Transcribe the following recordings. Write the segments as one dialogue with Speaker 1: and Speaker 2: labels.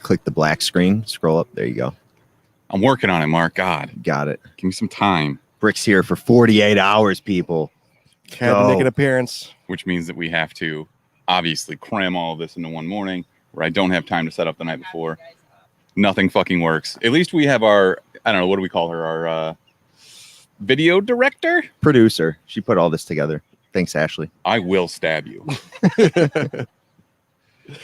Speaker 1: Click the black screen. Scroll up. There you go.
Speaker 2: I'm working on it, Mark. God.
Speaker 1: Got it.
Speaker 2: Give me some time.
Speaker 1: Brick's here for 48 hours, people.
Speaker 3: Had to make an appearance.
Speaker 2: Which means that we have to obviously cram all of this into one morning where I don't have time to set up the night before. Nothing fucking works. At least we have our, I don't know, what do we call her? Our video director?
Speaker 1: Producer. She put all this together. Thanks, Ashley.
Speaker 2: I will stab you.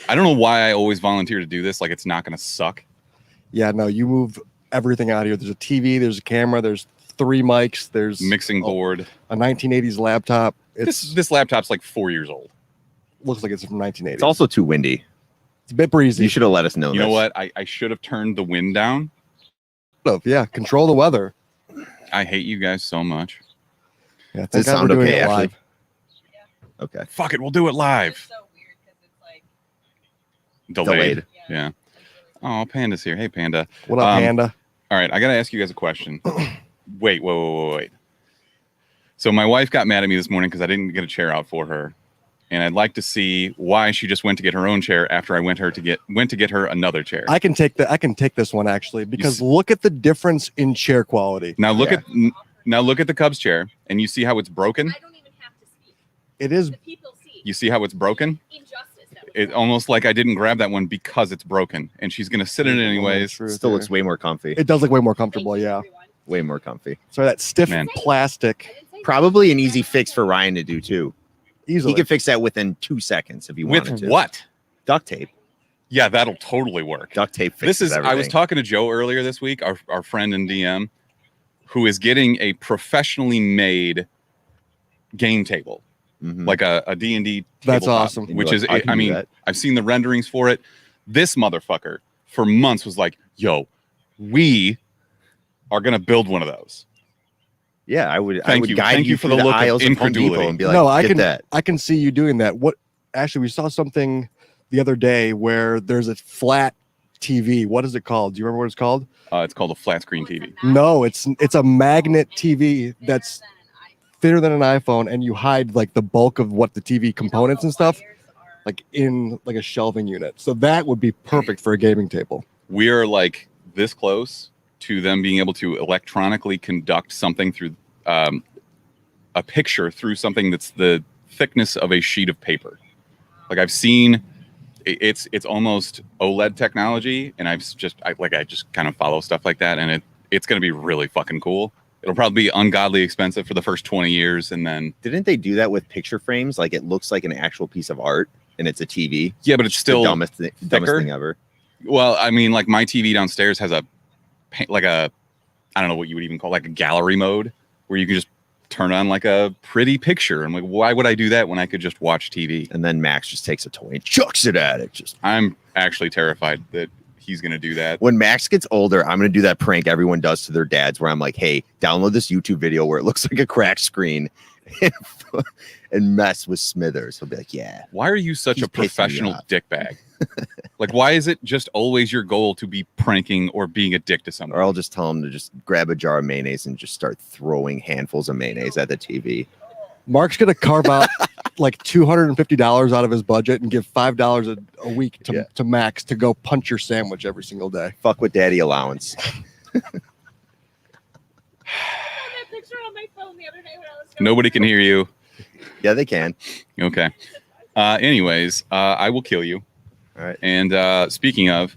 Speaker 2: I don't know why I always volunteer to do this. Like, it's not going to suck.
Speaker 3: Yeah, no, you move everything out here. There's a TV, there's a camera, there's 3 mics, there's
Speaker 2: mixing board,
Speaker 3: a 1980s laptop.
Speaker 2: This laptop's like 4 years old.
Speaker 3: Looks like it's from 1980.
Speaker 1: It's also too windy.
Speaker 3: It's a bit breezy.
Speaker 1: You should have let us know.
Speaker 2: You know what? I should have turned the wind down.
Speaker 3: Yeah, control the weather.
Speaker 2: I hate you guys so much.
Speaker 3: Yeah,
Speaker 1: does it sound okay, Ashley? Okay.
Speaker 2: Fuck it, we'll do it live. Delayed. Yeah. Oh, Panda's here. Hey, Panda.
Speaker 3: What up, Panda?
Speaker 2: All right, I got to ask you guys a question. Wait. So my wife got mad at me this morning because I didn't get a chair out for her. And I'd like to see why she just went to get her own chair after I went to get her another chair.
Speaker 3: I can take this one actually, because look at the difference in chair quality.
Speaker 2: Now look at the Cubs chair and you see how it's broken?
Speaker 4: I don't even have to speak.
Speaker 3: It is.
Speaker 4: The people see.
Speaker 2: You see how it's broken?
Speaker 4: Injustice.
Speaker 2: It's almost like I didn't grab that one because it's broken, and she's gonna sit in it anyways.
Speaker 1: Still looks way more comfy.
Speaker 3: It does look way more comfortable, yeah.
Speaker 1: Way more comfy.
Speaker 3: So that stiff plastic.
Speaker 1: Probably an easy fix for Ryan to do too.
Speaker 3: Easily.
Speaker 1: He could fix that within 2 seconds if he wanted to.
Speaker 2: With what?
Speaker 1: Duct tape.
Speaker 2: Yeah, that'll totally work.
Speaker 1: Duct tape fixes everything.
Speaker 2: I was talking to Joe earlier this week, our friend in DM, who is getting a professionally made game table. Like a D&D
Speaker 3: That's awesome.
Speaker 2: Which is, I mean, I've seen the renderings for it. This motherfucker for months was like, yo, we are going to build one of those.
Speaker 1: Yeah, I would
Speaker 2: Thank you.
Speaker 1: guide
Speaker 2: Thank you for the look of incredulity.
Speaker 1: And be like,
Speaker 3: no, I can see you doing that. What actually, we saw something the other day where there's a flat TV. What is it called? Do you remember what it's called?
Speaker 2: It's called a flat screen TV.
Speaker 3: No, it's a magnet TV that's thinner than an iPhone, and you hide like the bulk of what the TV components and stuff like in like a shelving unit. So that would be perfect for a gaming table.
Speaker 2: We are like this close to them being able to electronically conduct something through a picture through something that's the thickness of a sheet of paper. Like I've seen it's almost OLED technology, and I just kind of follow stuff like that, and it's going to be really fucking cool. It'll probably be ungodly expensive for the first 20 years, and then
Speaker 1: didn't they do that with picture frames? Like it looks like an actual pice of art, and it's a TV.
Speaker 2: Yeah, but it's still
Speaker 1: the dumbest thing ever.
Speaker 2: Well, I mean, like my TV downstairs has I don't know what you would even call like a gallery mode, where you can just turn on like a pretty picture. I'm like, why would I do that when I could just watch TV?
Speaker 1: And then Max just takes a toy and chucks it at it.
Speaker 2: I'm actually terrified that he's going to do that.
Speaker 1: When Max gets older, I'm going to do that prank everyone does to their dads where I'm like, hey, download this YouTube video where it looks like a cracked screen and mess with Smithers. He'll be like, yeah.
Speaker 2: Why are you such a professional dickbag? Like, why is it just always your goal to be pranking or being a dick to someone?
Speaker 1: Or I'll just tell him to just grab a jar of mayonnaise and just start throwing handfuls of mayonnaise at the TV.
Speaker 3: Mark's going to carve out like $250 out of his budget and give $5 a week to Max to go punch your sandwich every single day.
Speaker 1: Fuck with daddy allowance.
Speaker 2: Nobody can hear you.
Speaker 1: Yeah, they can.
Speaker 2: Okay. Anyways, I will kill you.
Speaker 1: All right.
Speaker 2: And speaking of,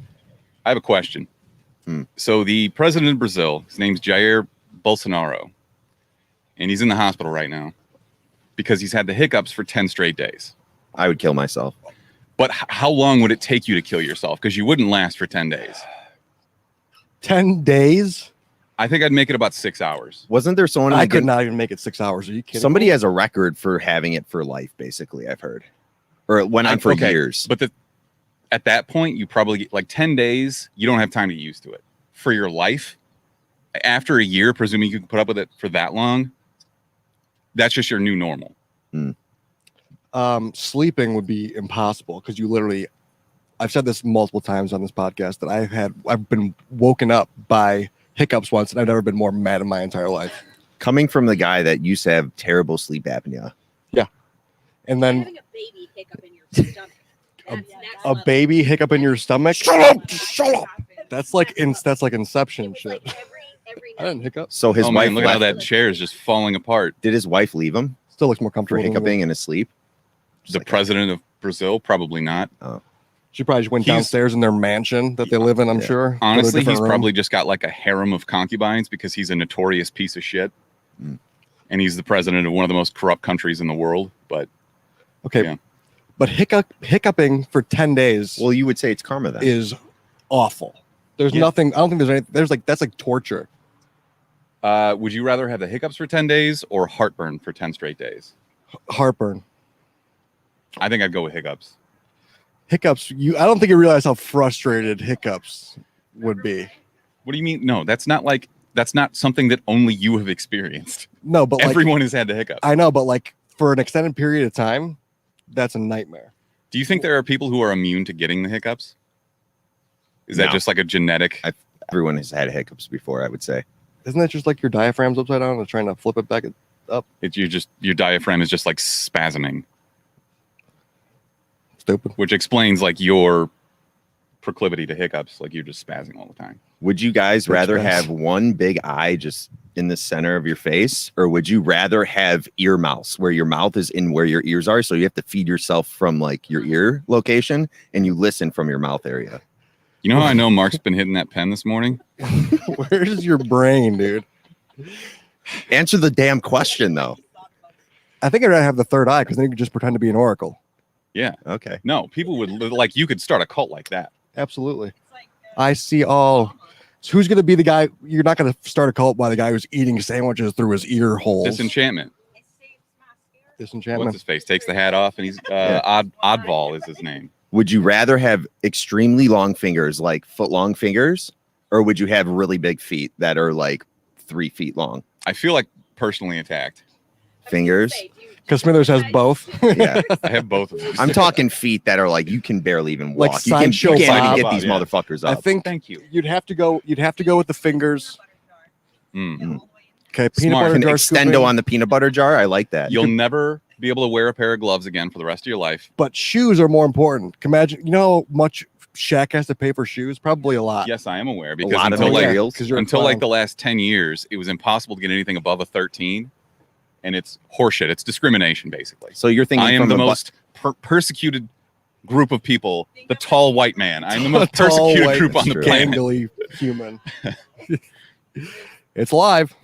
Speaker 2: I have a question. So the president of Brazil, his name's Jair Bolsonaro, and he's in the hospital right now because he's had the hiccups for 10 straight days.
Speaker 1: I would kill myself.
Speaker 2: But how long would it take you to kill yourself? Because you wouldn't last for 10 days.
Speaker 3: 10 days?
Speaker 2: I think I'd make it about 6 hours.
Speaker 1: Wasn't there someone?
Speaker 3: I could not even make it 6 hours. Are you kidding?
Speaker 1: Somebody has a record for having it for life, basically, I've heard. Or it went on for years.
Speaker 2: But at that point, you probably get like 10 days. You don't have time to get used to it. For your life, after a year, presuming you can put up with it for that long, that's just your new normal.
Speaker 3: Sleeping would be impossible because you literally I've said this multiple times on this podcast that I've been woken up by hiccups once, and I've never been more mad in my entire life.
Speaker 1: Coming from the guy that used to have terrible sleep apnea.
Speaker 3: Yeah. And then
Speaker 4: having a baby hiccup in your stomach.
Speaker 3: a baby hiccup in your stomach. Shut up. That's like Inception shit.
Speaker 4: Every
Speaker 3: I didn't hiccup.
Speaker 1: So his
Speaker 2: Oh
Speaker 1: wife
Speaker 2: man, look at how
Speaker 1: left.
Speaker 2: that chair is just falling apart.
Speaker 1: Did his wife leave him
Speaker 3: Still looks more
Speaker 1: for
Speaker 3: comfortable. than me.
Speaker 1: hiccuping in his sleep?
Speaker 2: The president of Brazil, probably not.
Speaker 3: She probably just went
Speaker 2: He's-
Speaker 3: downstairs in their mansion that they live in, I'm
Speaker 1: Yeah.
Speaker 3: sure. Go to a
Speaker 2: Honestly,
Speaker 3: different
Speaker 2: he's
Speaker 3: room.
Speaker 2: probably just got like a harem of concubines because he's a notorious piece of shit.
Speaker 1: Mm.
Speaker 2: And he's the president of one of the most corrupt countries in the world. But
Speaker 3: okay.
Speaker 2: yeah.
Speaker 3: But hiccuping for 10 days
Speaker 1: Well, you would say it's karma then.
Speaker 3: is awful. There's
Speaker 2: Yeah.
Speaker 3: nothing. I don't think there's anything. There's like that's like torture.
Speaker 2: would you rather have the hiccups for 10 days or heartburn for 10 straight days?
Speaker 3: Heartburn.
Speaker 2: I think I'd go with hiccups.
Speaker 3: Hiccups. I don't think you realize how frustrated hiccups would be.
Speaker 2: What do you mean? No, that's not something that only you have experienced.
Speaker 3: No, but like,
Speaker 2: Everyone has had the hiccups.
Speaker 3: I know, but like for an extended period of time, that's a nightmare.
Speaker 2: Do you think there are people who are immune to getting the hiccups? Is that
Speaker 1: No.
Speaker 2: just like a genetic?
Speaker 1: Everyone has had hiccups before, I would say.
Speaker 3: Isn't that just like your diaphragm's upside down and trying to flip it back up?
Speaker 2: Your diaphragm is just like spasming,
Speaker 3: Stupid.
Speaker 2: which explains like your proclivity to hiccups. Like you're just spazzing all the time.
Speaker 1: Would you guys
Speaker 3: Which
Speaker 1: rather
Speaker 3: ones?
Speaker 1: have one big eye just in the center of your face, or would you rather have ear mouths where your mouth is in where your ears are, so you have to feed yourself from like your ear location and you listen from your mouth area?
Speaker 2: You know how I know Mark's been hitting that pen this morning?
Speaker 3: Where's your brain, dude?
Speaker 1: Answer the damn question though.
Speaker 3: I think I'd rather have the third eye because then you could just pretend to be an oracle.
Speaker 2: Yeah.
Speaker 1: Okay.
Speaker 2: No, people would like you could start a cult like that.
Speaker 3: Absolutely. I see all. So who's going to be the guy? You're not going to start a cult by the guy who's eating sandwiches through his ear holes.
Speaker 2: Disenchantment. What's
Speaker 3: Disenchantment.
Speaker 2: his face? Takes the hat off and he's Oddball is his name.
Speaker 1: Would you rather have extremely long fingers, like foot long fingers, or would you have really big feet that are like 3 feet long?
Speaker 2: I feel like personally attacked.
Speaker 1: Fingers?
Speaker 3: Because Smithers has both.
Speaker 1: Yeah.
Speaker 2: I have both of these.
Speaker 1: I'm talking feet that are like you can barely even
Speaker 3: Like
Speaker 1: walk. You can't
Speaker 3: sideshow
Speaker 1: even
Speaker 3: Bob.
Speaker 1: get these
Speaker 2: Yeah.
Speaker 1: motherfuckers
Speaker 3: I
Speaker 1: up.
Speaker 3: think
Speaker 2: Thank you.
Speaker 3: you'd have to go with the fingers.
Speaker 2: Mm.
Speaker 3: Okay, peanut
Speaker 2: Smart.
Speaker 3: butter
Speaker 1: An
Speaker 3: jar
Speaker 1: extendo
Speaker 3: scooping,
Speaker 1: on the peanut butter jar. I like that.
Speaker 2: You'll never be able to wear a pair of gloves again for the rest of your life.
Speaker 3: but shoes are more important. Imagine, you know how much Shaq has to pay for shoes? Probably a lot.
Speaker 2: Yes, I am aware
Speaker 1: A
Speaker 2: because
Speaker 1: lot of
Speaker 2: until like
Speaker 1: materials.
Speaker 3: 'cause you're a
Speaker 2: until like
Speaker 3: clown.
Speaker 2: the last 10 years, it was impossible to get anything above a 13, and it's horseshit. It's discrimination, basically.
Speaker 1: So you're thinking
Speaker 2: I am
Speaker 1: from
Speaker 2: the
Speaker 1: a bu-
Speaker 2: most persecuted group of people, the tall white man. I'm the most
Speaker 3: Tall,
Speaker 2: persecuted
Speaker 3: white,
Speaker 2: group on the
Speaker 1: true.
Speaker 2: planet.
Speaker 3: gangly human. It's live.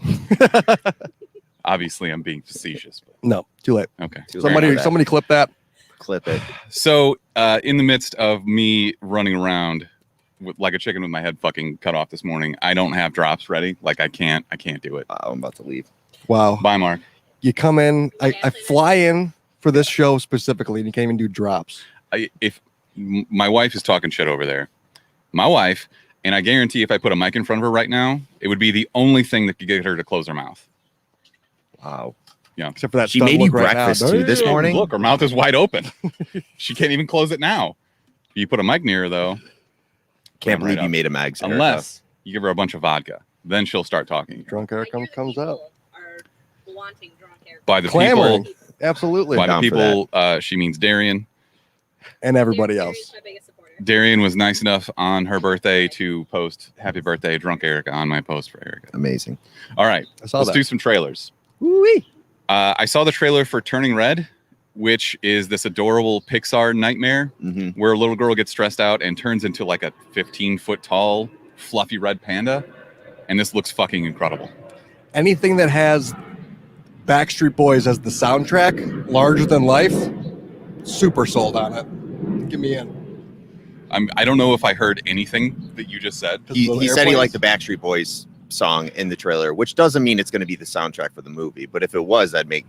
Speaker 2: Obviously, I'm being facetious. But
Speaker 3: No, too late.
Speaker 2: okay.
Speaker 1: Too late for that.
Speaker 3: Somebody clip that.
Speaker 1: Clip it.
Speaker 2: So, in the midst of me running around like a chicken with my head fucking cut off this morning, I don't have drops ready. Like I can't do it.
Speaker 1: I'm about to leave.
Speaker 3: Wow.
Speaker 2: Bye, Mark.
Speaker 3: You come in, I fly in for this show specifically, and you can't even do drops.
Speaker 2: My wife is talking shit over there. My wife, and I guarantee if I put a mic in front of her right now, it would be the only thing that could get her to close her mouth.
Speaker 1: Wow.
Speaker 3: Except for that.
Speaker 1: She
Speaker 3: stunned
Speaker 1: made you
Speaker 3: look right
Speaker 1: breakfast
Speaker 3: now.
Speaker 1: too this morning.
Speaker 2: Look, her mouth is wide open. She can't even close it now. You put a mic near her though,
Speaker 1: Can't
Speaker 2: Right
Speaker 1: believe you
Speaker 2: up.
Speaker 1: made a mags. Erica.
Speaker 2: unless you give her a bunch of vodka, then she'll start talking.
Speaker 3: Drunk air comes out.
Speaker 2: By the
Speaker 3: Clamoring.
Speaker 2: people,
Speaker 3: Absolutely.
Speaker 2: by the
Speaker 1: Down for
Speaker 2: people, she means Darian.
Speaker 3: And everybody else.
Speaker 2: Darian was nice enough on her birthday to post "Happy Birthday, Drunk Erica" on my post for Erica.
Speaker 1: Amazing.
Speaker 2: All right,
Speaker 3: I saw
Speaker 2: let's
Speaker 3: that.
Speaker 2: do some trailers.
Speaker 3: Woo-wee.
Speaker 2: I saw the trailer for Turning Red, which is this adorable Pixar nightmare
Speaker 1: hmm
Speaker 2: where a little girl gets stressed out and turns into like a 15-foot tall, fluffy red panda. And this looks fucking incredible.
Speaker 3: Anything that has Backstreet Boys as the soundtrack, larger than life, super sold on it. Give me in.
Speaker 2: I don't know if I heard anything that you just said.
Speaker 1: He
Speaker 3: Little
Speaker 1: said he
Speaker 3: airplanes.
Speaker 1: liked the Backstreet Boys song in the trailer, which doesn't mean it's going to be the soundtrack for the movie. But if it was, it would make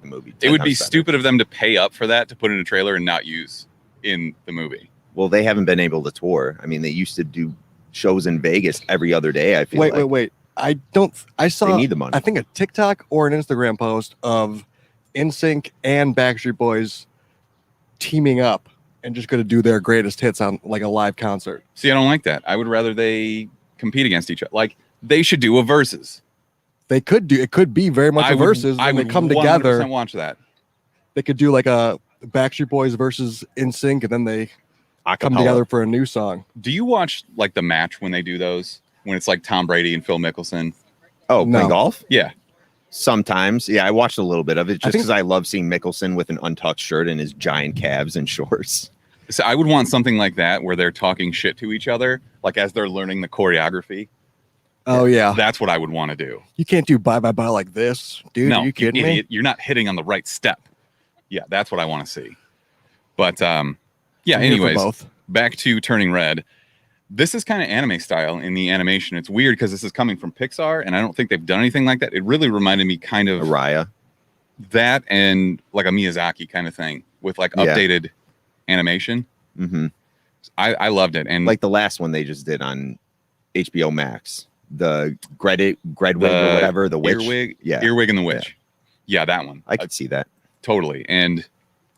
Speaker 1: the movie.
Speaker 2: It
Speaker 1: 10
Speaker 2: would be
Speaker 1: times better.
Speaker 2: stupid of them to pay up for that to put in a trailer and not use in the movie.
Speaker 1: Well, they haven't been able to tour. I mean, they used to do shows in Vegas every other day. I feel
Speaker 3: Wait. I
Speaker 1: They
Speaker 3: saw,
Speaker 1: need the money.
Speaker 3: I think a TikTok or an Instagram post of NSYNC and Backstreet Boys teaming up and just going to do their greatest hits on like a live concert.
Speaker 2: See, I don't like that. I would rather they compete against each other. Like they should do a versus.
Speaker 3: They could do it. Could be very much a versus.
Speaker 2: I
Speaker 3: and
Speaker 2: would
Speaker 3: they come
Speaker 2: 100%
Speaker 3: together.
Speaker 2: watch that.
Speaker 3: They could do like a Backstreet Boys versus NSYNC, and then they come together for a new song.
Speaker 2: Do you watch like the match when they do those? When it's like Tom Brady and Phil Mickelson?
Speaker 1: Oh,
Speaker 3: No.
Speaker 1: playing golf?
Speaker 2: Yeah.
Speaker 1: Sometimes. Yeah, I watched a little bit of it just because I love seeing Mickelson with an untucked shirt and his giant calves and shorts.
Speaker 2: So I would want something like that where they're talking shit to each other, like as they're learning the choreography.
Speaker 3: Oh yeah,
Speaker 2: That's what I would want to do.
Speaker 3: you can't do bye bye bye like this, dude.
Speaker 2: No,
Speaker 3: Are you kidding
Speaker 2: idiot.
Speaker 3: me?
Speaker 2: You're not hitting on the right step. Yeah, that's what I want to see. But yeah,
Speaker 3: I'm here for
Speaker 2: anyways,
Speaker 3: both.
Speaker 2: back to Turning Red. This is kind of anime style in the animation. It's weird because this is coming from Pixar, and I don't think they've done anything like that. It really reminded me kind of
Speaker 1: Araya.
Speaker 2: that and like a Miyazaki kind of thing with like updated animation.
Speaker 1: Mm-hmm.
Speaker 2: I loved it. And
Speaker 1: Like the last one they just did on HBO Max. The Gredwig or whatever, the witch.
Speaker 2: Earwig,
Speaker 1: Yeah.
Speaker 2: Earwig and the Witch. Yeah, that one.
Speaker 1: I could see that.
Speaker 2: Totally. And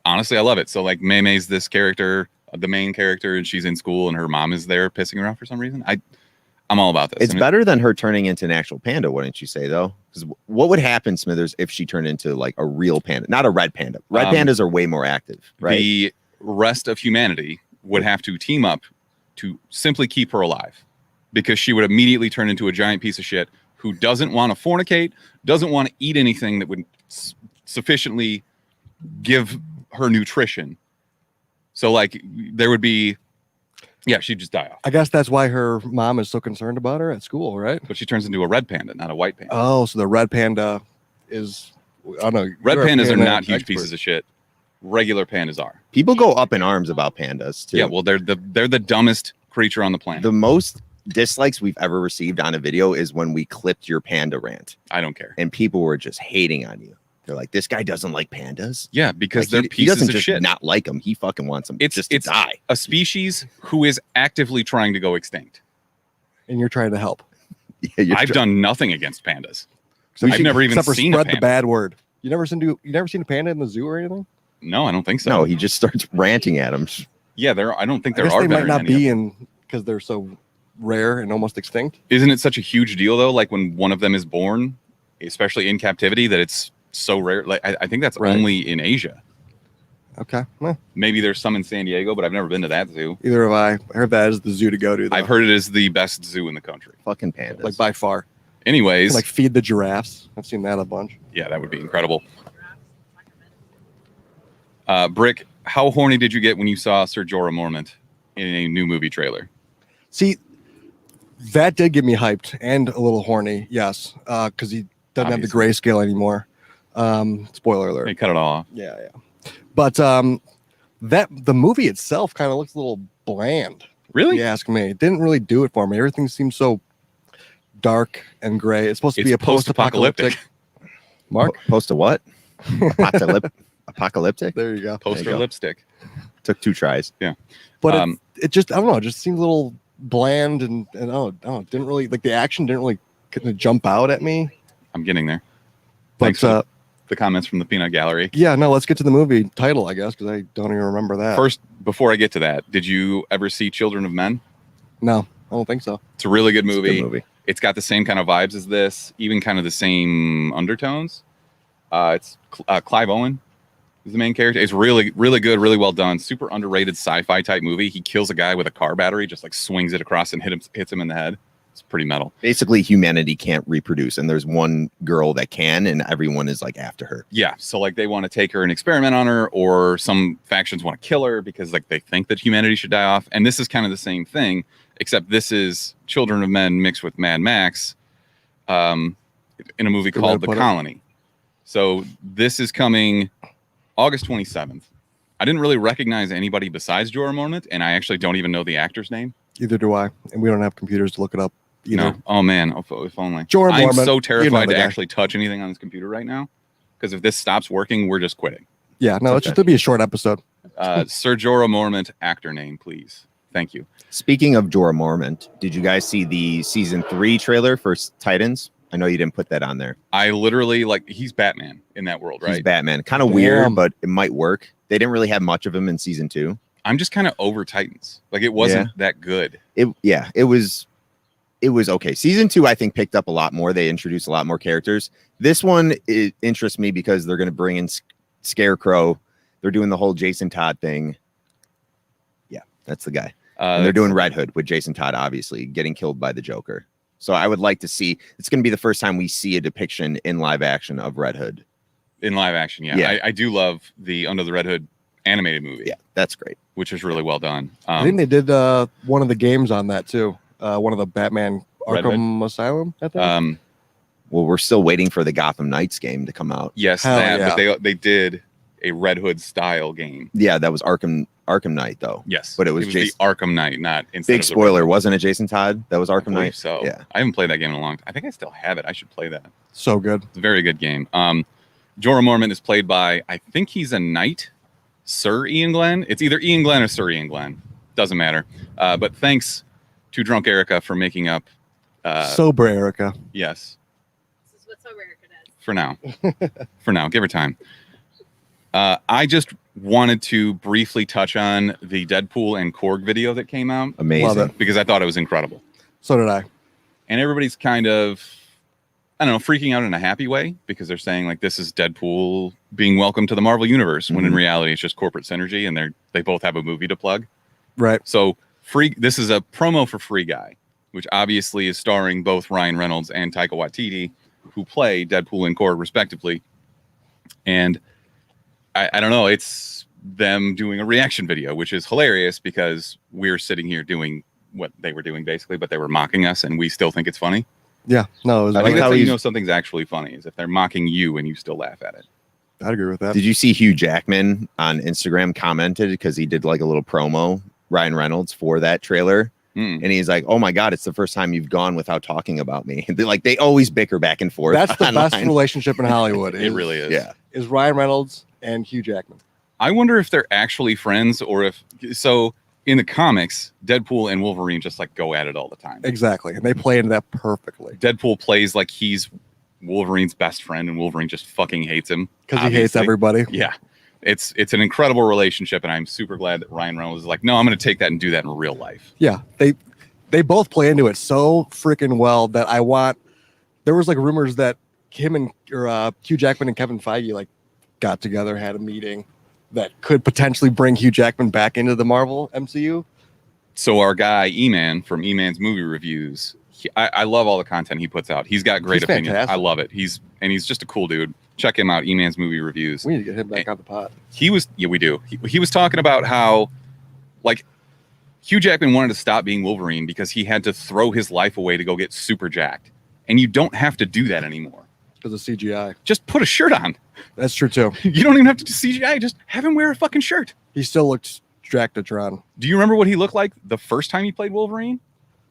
Speaker 2: honestly, I love it. So like May's this character, the main character, and she's in school and her mom is there pissing her off for some reason. I'm all about this.
Speaker 1: It's better than her turning into an actual panda, wouldn't you say, though? Because what would happen, Smithers, if she turned into like a real panda, not a red panda? Red pandas are way more active, right?
Speaker 2: The rest of humanity would have to team up to simply keep her alive because she would immediately turn into a giant piece of shit who doesn't want to fornicate, doesn't want to eat anything that would sufficiently give her nutrition. So like there would be, yeah, she'd just die off.
Speaker 3: I guess that's why her mom is so concerned about her at school, right?
Speaker 2: But she turns into a red panda, not a white panda.
Speaker 3: Oh, so the red panda is, I don't know.
Speaker 2: Red
Speaker 3: you're a
Speaker 2: pandas are
Speaker 3: panda
Speaker 2: not huge
Speaker 3: expert.
Speaker 2: pieces of shit. Regular pandas are.
Speaker 1: People go up in arms about pandas, too.
Speaker 2: Yeah, well, they're the dumbest creature on the planet.
Speaker 1: The most dislikes we've ever received on a video is when we clipped your panda rant.
Speaker 2: I don't care.
Speaker 1: And people were just hating on you. They're like, this guy doesn't like pandas.
Speaker 2: Yeah, because
Speaker 1: Like,
Speaker 2: they're
Speaker 1: he
Speaker 2: pieces
Speaker 1: doesn't
Speaker 2: of
Speaker 1: just
Speaker 2: shit.
Speaker 1: not like them. He fucking wants them just to die.
Speaker 2: A species who is actively trying to go extinct.
Speaker 3: And you're trying to help.
Speaker 1: Yeah,
Speaker 2: I've done nothing against pandas.
Speaker 3: So
Speaker 2: I've never even
Speaker 3: except for
Speaker 2: seen a
Speaker 3: spread the
Speaker 2: panda.
Speaker 3: bad word. You never seen a panda in the zoo or anything?
Speaker 2: No, I don't think so.
Speaker 1: No, he just starts ranting at him.
Speaker 2: Yeah, I don't think
Speaker 3: I
Speaker 2: there
Speaker 3: guess
Speaker 2: are
Speaker 3: they might not
Speaker 2: veterinary
Speaker 3: be
Speaker 2: of them.
Speaker 3: in because they're so rare and almost extinct.
Speaker 2: Isn't it such a huge deal though? Like when one of them is born, especially in captivity, that it's so rare. Like I think that's
Speaker 3: Right.
Speaker 2: only in Asia.
Speaker 3: Okay. Well,
Speaker 2: Maybe there's some in San Diego, but I've never been to that zoo.
Speaker 3: either have I. I heard that is the zoo to go to. Though.
Speaker 2: I've heard it is the best zoo in the country.
Speaker 1: Fucking pandas.
Speaker 3: like by far.
Speaker 2: Anyways,
Speaker 3: Like feed the giraffes. I've seen that a bunch.
Speaker 2: yeah, that would be incredible. Brick, how horny did you get when you saw Sir Jorah Mormont in a new movie trailer?
Speaker 3: See, that did get me hyped and a little horny. Yes, because he doesn't have the grayscale anymore. Spoiler alert.
Speaker 2: They cut it all off.
Speaker 3: Yeah. But that the movie itself kind of looks a little bland.
Speaker 2: Really?
Speaker 3: If you ask me. It didn't really do it for me. Everything seems so dark and gray. It's supposed to be a
Speaker 2: It's post-apocalyptic.
Speaker 3: Mark?
Speaker 1: Post to what? Apocalyptic?
Speaker 3: There you go.
Speaker 2: Poster
Speaker 1: There you go.
Speaker 2: lipstick.
Speaker 1: Took 2 tries.
Speaker 3: But it just, I don't know, it just seems a little bland and I don't know, didn't really, like the action didn't really jump out at me.
Speaker 2: I'm getting there.
Speaker 3: But
Speaker 2: Thanks for the comments from the Peanut Gallery.
Speaker 3: yeah, no, let's get to the movie title, I guess, because I don't even remember that.
Speaker 2: First, before I get to that, did you ever see Children of Men?
Speaker 3: No, I don't think so.
Speaker 2: It's a really good
Speaker 1: It's a
Speaker 2: movie.
Speaker 1: good movie.
Speaker 2: It's got the same kind of vibes as this, even kind of the same undertones. It's Clive Owen is the main character. It's really, really good, really well done. Super underrated sci-fi type movie. He kills a guy with a car battery, just like swings it across and hits him in the head. It's pretty metal.
Speaker 1: Basically, humanity can't reproduce, and there's one girl that can, and everyone is like after her.
Speaker 2: Yeah, so like they want to take her and experiment on her, or some factions want to kill her because like they think that humanity should die off. And this is kind of the same thing, except this is Children of Men mixed with Mad Max, in a movie
Speaker 3: Good way
Speaker 2: called
Speaker 3: to
Speaker 2: The
Speaker 3: put it.
Speaker 2: Colony. So this is coming August 27th. I didn't really recognize anybody besides Jorah Mormont, and I actually don't even know the actor's name.
Speaker 3: Either do I. And we don't have computers to look it up either.
Speaker 2: No. Oh man, if only.
Speaker 3: Jorah
Speaker 2: I'm
Speaker 3: Mormont,
Speaker 2: so
Speaker 3: you know
Speaker 2: terrified
Speaker 3: the
Speaker 2: to
Speaker 3: guy.
Speaker 2: actually touch anything on this computer right now, because if this stops working, we're just quitting.
Speaker 3: Yeah, no, it's just to be a short episode.
Speaker 2: Sir Jorah Mormont, actor name, please. Thank you.
Speaker 1: Speaking of Jorah Mormont, did you guys see the season 3 trailer for Titans? I know you didn't put that on there.
Speaker 2: I literally he's Batman in that world, right?
Speaker 1: He's Batman. Kind of
Speaker 3: Damn.
Speaker 1: weird, but it might work. They didn't really have much of him in season 2.
Speaker 2: I'm just kind of over Titans. Like it wasn't that good.
Speaker 1: It was okay. Season 2, I think, picked up a lot more. They introduced a lot more characters. This one, it interests me because they're going to bring in Scarecrow. They're doing the whole Jason Todd thing. Yeah, that's the guy. And they're doing Red Hood with Jason Todd, obviously, getting killed by the Joker. So I would like to see, it's going to be the first time we see a depiction in live action of Red Hood.
Speaker 2: In live action, yeah. I do love the Under the Red Hood animated movie.
Speaker 1: Yeah, that's great.
Speaker 2: Which is really well done.
Speaker 3: I think they did one of the games on that too. One of the Batman Arkham Asylum, I think.
Speaker 1: Well, we're still waiting for the Gotham Knights game to come out.
Speaker 2: Yes, but they did a Red Hood style game.
Speaker 1: Yeah, that was Arkham Knight though.
Speaker 2: Yes,
Speaker 1: but it was
Speaker 2: the Arkham Knight, not
Speaker 1: big spoiler. Wasn't it Jason Todd? That was Arkham Knight.
Speaker 2: So
Speaker 1: yeah,
Speaker 2: I haven't played that game in a long time. I think I still have it. I should play that.
Speaker 3: So good.
Speaker 2: It's a very good game. Jorah Mormont is played by, I think he's a knight, Sir Ian Glenn. It's either Ian Glenn or Sir Ian Glenn. Doesn't matter. But thanks to Drunk Erica for making up.
Speaker 3: Sober Erica.
Speaker 2: Yes.
Speaker 4: This is what Sober Erica does.
Speaker 2: For now. For now. Give her time. I just wanted to briefly touch on the Deadpool and Korg video that came out.
Speaker 1: Amazing.
Speaker 2: Because I thought it was incredible.
Speaker 3: So did I.
Speaker 2: And everybody's kind of, I don't know, freaking out in a happy way because they're saying like this is Deadpool being welcome to the Marvel Universe when in reality it's just corporate synergy and they both have a movie to plug.
Speaker 3: Right.
Speaker 2: So this is a promo for Free Guy, which obviously is starring both Ryan Reynolds and Taika Waititi, who play Deadpool and Korg respectively. And I don't know, it's them doing a reaction video, which is hilarious because we're sitting here doing what they were doing basically, but they were mocking us and we still think it's funny.
Speaker 3: Yeah, no,
Speaker 2: I think that's how you know something's actually funny is if they're mocking you and you still laugh at it.
Speaker 3: I'd agree with that.
Speaker 1: Did you see Hugh Jackman on Instagram commented because he did like a little promo, Ryan Reynolds, for that trailer? And he's like, "Oh my God, it's the first time you've gone without talking about me." They always bicker back and forth.
Speaker 3: That's the
Speaker 1: online.
Speaker 3: best relationship in Hollywood.
Speaker 2: It really is.
Speaker 1: Yeah,
Speaker 3: is Ryan Reynolds and Hugh Jackman.
Speaker 2: I wonder if they're actually friends or if so. In the comics, Deadpool and Wolverine just like go at it all the time.
Speaker 3: Exactly, and they play into that perfectly.
Speaker 2: Deadpool plays like he's Wolverine's best friend, and Wolverine just fucking hates him
Speaker 3: because he hates everybody.
Speaker 2: Yeah, it's an incredible relationship, and I'm super glad that Ryan Reynolds is like, no, I'm going to take that and do that in real life.
Speaker 3: Yeah, they both play into it so freaking well that I want. There was like rumors that him and Hugh Jackman and Kevin Feige like got together, had a meeting that could potentially bring Hugh Jackman back into the Marvel MCU.
Speaker 2: So our guy E-Man from E-Man's movie reviews, I love all the content he puts out. He's got great opinions.
Speaker 3: Fantastic.
Speaker 2: I love it. He's just a cool dude. Check him out, E-Man's movie reviews.
Speaker 3: We need to get him back on the pod.
Speaker 2: We do. He was talking about how like Hugh Jackman wanted to stop being Wolverine because he had to throw his life away to go get super jacked. And you don't have to do that anymore.
Speaker 3: Because of CGI.
Speaker 2: Just put a shirt on.
Speaker 3: That's true too.
Speaker 2: You don't even have to do CGI. Just have him wear a fucking shirt.
Speaker 3: He still looks Dractatron.
Speaker 2: Do you remember what he looked like the first time he played Wolverine?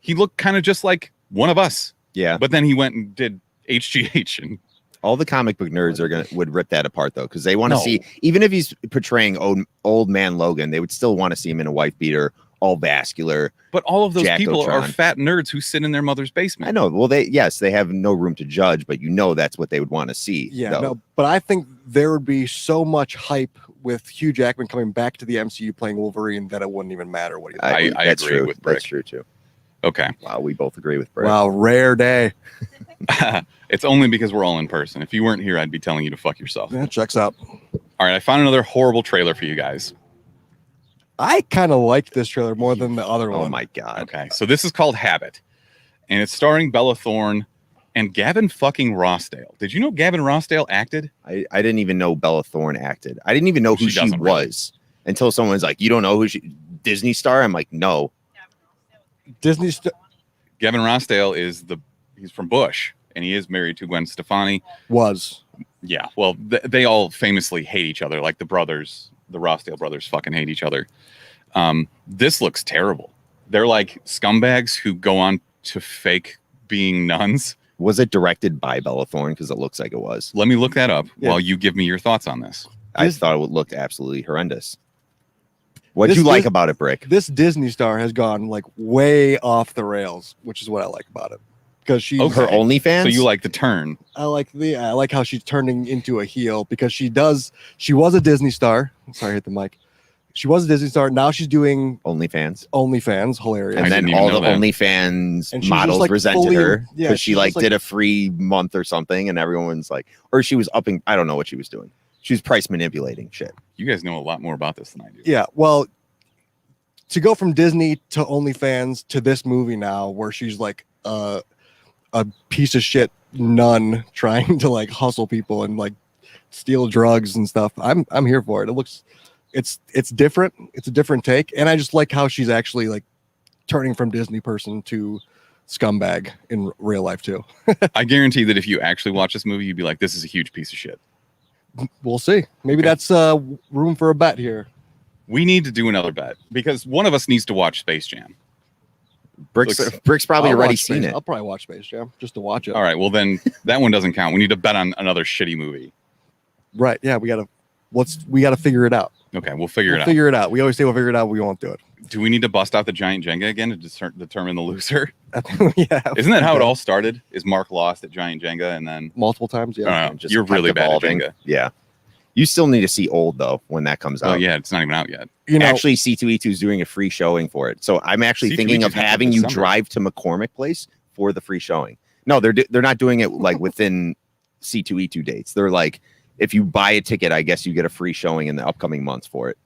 Speaker 2: He looked kind of just like one of us.
Speaker 1: Yeah.
Speaker 2: But then he went and did HGH and
Speaker 1: all the comic book nerds would rip that apart though, because they want to see, even if he's portraying old man Logan, they would still want to see him in a wife beater, all vascular.
Speaker 2: But all of those people are
Speaker 1: Jack-O-Tron.
Speaker 2: fat nerds who sit in their mother's basement.
Speaker 1: I know. Well, they have no room to judge, but that's what they would want to see.
Speaker 3: Yeah, no, but I think there would be so much hype with Hugh Jackman coming back to the MCU playing Wolverine that it wouldn't even matter what he
Speaker 2: I
Speaker 1: that's
Speaker 2: agree
Speaker 1: true.
Speaker 2: with Brick.
Speaker 1: That's true too.
Speaker 2: Okay.
Speaker 1: Wow, we both agree with Brick.
Speaker 3: Wow, rare day.
Speaker 2: It's only because we're all in person. If you weren't here, I'd be telling you to fuck yourself.
Speaker 3: Yeah, checks out.
Speaker 2: All right, I found another horrible trailer for you guys.
Speaker 3: I kind of liked this trailer more than the other one.
Speaker 1: Oh my God.
Speaker 2: Okay, so this is called Habit, and it's starring Bella Thorne and Gavin fucking Rossdale. Did you know Gavin Rossdale acted?
Speaker 1: I didn't even know Bella Thorne acted. I didn't even know who she was until someone's like, "You don't know who she Disney star?" I'm like, "No."
Speaker 2: Gavin Rossdale he's from Bush, and he is married to Gwen Stefani.
Speaker 3: Was.
Speaker 2: Yeah, well, they all famously hate each other. Like the Rossdale brothers fucking hate each other. This looks terrible. They're like scumbags who go on to fake being nuns.
Speaker 1: Was it directed by Bella Thorne? Because it looks like it was.
Speaker 2: Let me look that up while you give me your thoughts on this.
Speaker 1: I thought it looked absolutely horrendous. What'd you like about it, Brick?
Speaker 3: This Disney star has gone like way off the rails, which is what I like about it. Because she's
Speaker 1: her OnlyFans.
Speaker 2: So you like the turn?
Speaker 3: I like how she's turning into a heel because she was a Disney star. Sorry, I hit the mic. She was a Disney star. Now she's doing
Speaker 1: OnlyFans.
Speaker 3: Hilarious.
Speaker 2: I
Speaker 1: And then
Speaker 2: didn't even
Speaker 1: all
Speaker 2: know
Speaker 1: the
Speaker 2: that.
Speaker 1: OnlyFans
Speaker 3: And she was
Speaker 1: models
Speaker 3: just, like,
Speaker 1: resented
Speaker 3: fully-
Speaker 1: her
Speaker 3: yeah,
Speaker 1: because she
Speaker 3: she was
Speaker 1: like
Speaker 3: just, like-
Speaker 1: did a free month or something, and everyone's like, or she was upping. I don't know what she was doing. She was price manipulating shit.
Speaker 2: You guys know a lot more about this than I do.
Speaker 3: Yeah, well, to go from Disney to OnlyFans to this movie now, where she's like a piece of shit nun trying to like hustle people and like steal drugs and stuff. I'm here for it. It looks, it's different. It's a different take, and I just like how she's actually like turning from Disney person to scumbag in real life too.
Speaker 2: I guarantee that if you actually watch this movie, you'd be like, this is a huge piece of shit.
Speaker 3: We'll see. Maybe
Speaker 2: Okay.
Speaker 3: that's room for a bet here.
Speaker 2: We need to do another bet because one of us needs to watch Space Jam.
Speaker 1: Brick's probably
Speaker 3: I'll
Speaker 1: already
Speaker 3: watch
Speaker 1: seen
Speaker 3: Space-
Speaker 1: it.
Speaker 3: I'll probably watch Space Jam just to watch it.
Speaker 2: All right, well then that one doesn't count. We need to bet on another shitty movie.
Speaker 3: Right? Yeah, we gotta figure it out.
Speaker 2: Okay, we'll figure it out.
Speaker 3: Figure it out. We always say we'll figure it out. But we won't do it.
Speaker 2: Do we need to bust out the giant Jenga again to determine the loser?
Speaker 3: I think we have.
Speaker 2: Isn't that how it all started? Is Mark lost at giant Jenga and then
Speaker 3: Multiple times? Yeah.
Speaker 2: I don't know,
Speaker 1: Just
Speaker 2: you're
Speaker 1: kept
Speaker 2: really bad at
Speaker 1: evolving.
Speaker 2: Jenga.
Speaker 1: Yeah. You still need to see Old though when that comes
Speaker 2: Oh
Speaker 1: out.
Speaker 2: yeah, it's not even out yet.
Speaker 3: You know,
Speaker 1: Actually, C2E2 is doing a free showing for it. So I'm actually thinking of
Speaker 2: C2E2 's not
Speaker 1: having
Speaker 2: till
Speaker 1: you
Speaker 2: December.
Speaker 1: drive to McCormick Place for the free showing. No, they're not doing it like within C2E2 dates. They're like, if you buy a ticket, I guess you get a free showing in the upcoming months for it.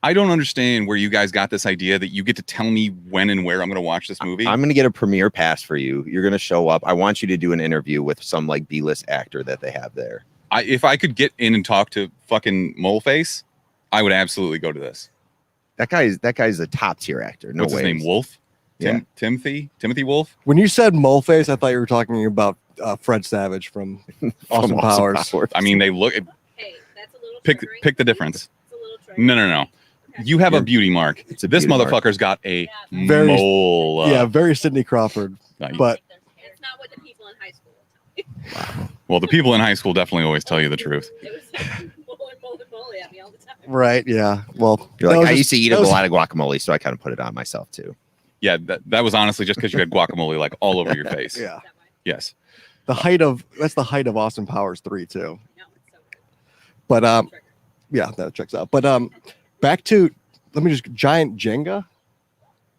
Speaker 2: I don't understand where you guys got this idea that you get to tell me when and where I'm going to watch this movie.
Speaker 1: I'm going to get a premiere pass for you. You're going to show up. I want you to do an interview with some like B-list actor that they have there.
Speaker 2: If I could get in and talk to fucking Moleface, I would absolutely go to this.
Speaker 1: That guy's a top tier actor. No
Speaker 2: What's
Speaker 1: way.
Speaker 2: his name? Wolf?
Speaker 1: Yeah.
Speaker 2: Timothy Wolf?
Speaker 3: when you said Moleface, I thought you were talking about Fred Savage from Austin Powers.
Speaker 2: I mean, they look.
Speaker 4: Hey, that's a little
Speaker 2: Pick
Speaker 4: triggering.
Speaker 2: the difference.
Speaker 4: It's a little triggering.
Speaker 2: No.
Speaker 4: Okay.
Speaker 2: You have a
Speaker 1: You're-
Speaker 2: beauty mark.
Speaker 1: it's a
Speaker 2: This
Speaker 1: beauty mark.
Speaker 2: motherfucker's got a
Speaker 3: Very-
Speaker 2: mole.
Speaker 3: Yeah, very Sidney Crawford. But
Speaker 4: It's not what the people in high school will tell me.
Speaker 2: well, the people in high school definitely always tell you the truth.
Speaker 4: It was like, moly at me all the time.
Speaker 3: right, yeah. Well,
Speaker 1: You're
Speaker 3: that
Speaker 1: like,
Speaker 3: was
Speaker 1: I
Speaker 3: just-
Speaker 1: used to eat
Speaker 3: that
Speaker 1: a
Speaker 3: was-
Speaker 1: lot of guacamole, so I kind of put it on myself too.
Speaker 2: Yeah, that was honestly just because you had guacamole like all over your face.
Speaker 3: Yeah,
Speaker 4: That way.
Speaker 2: Yes.
Speaker 3: that's the height of Austin Powers 3 too.
Speaker 4: No, it's so weird.
Speaker 3: But
Speaker 4: Trigger.
Speaker 3: yeah, that checks out. But back to giant Jenga.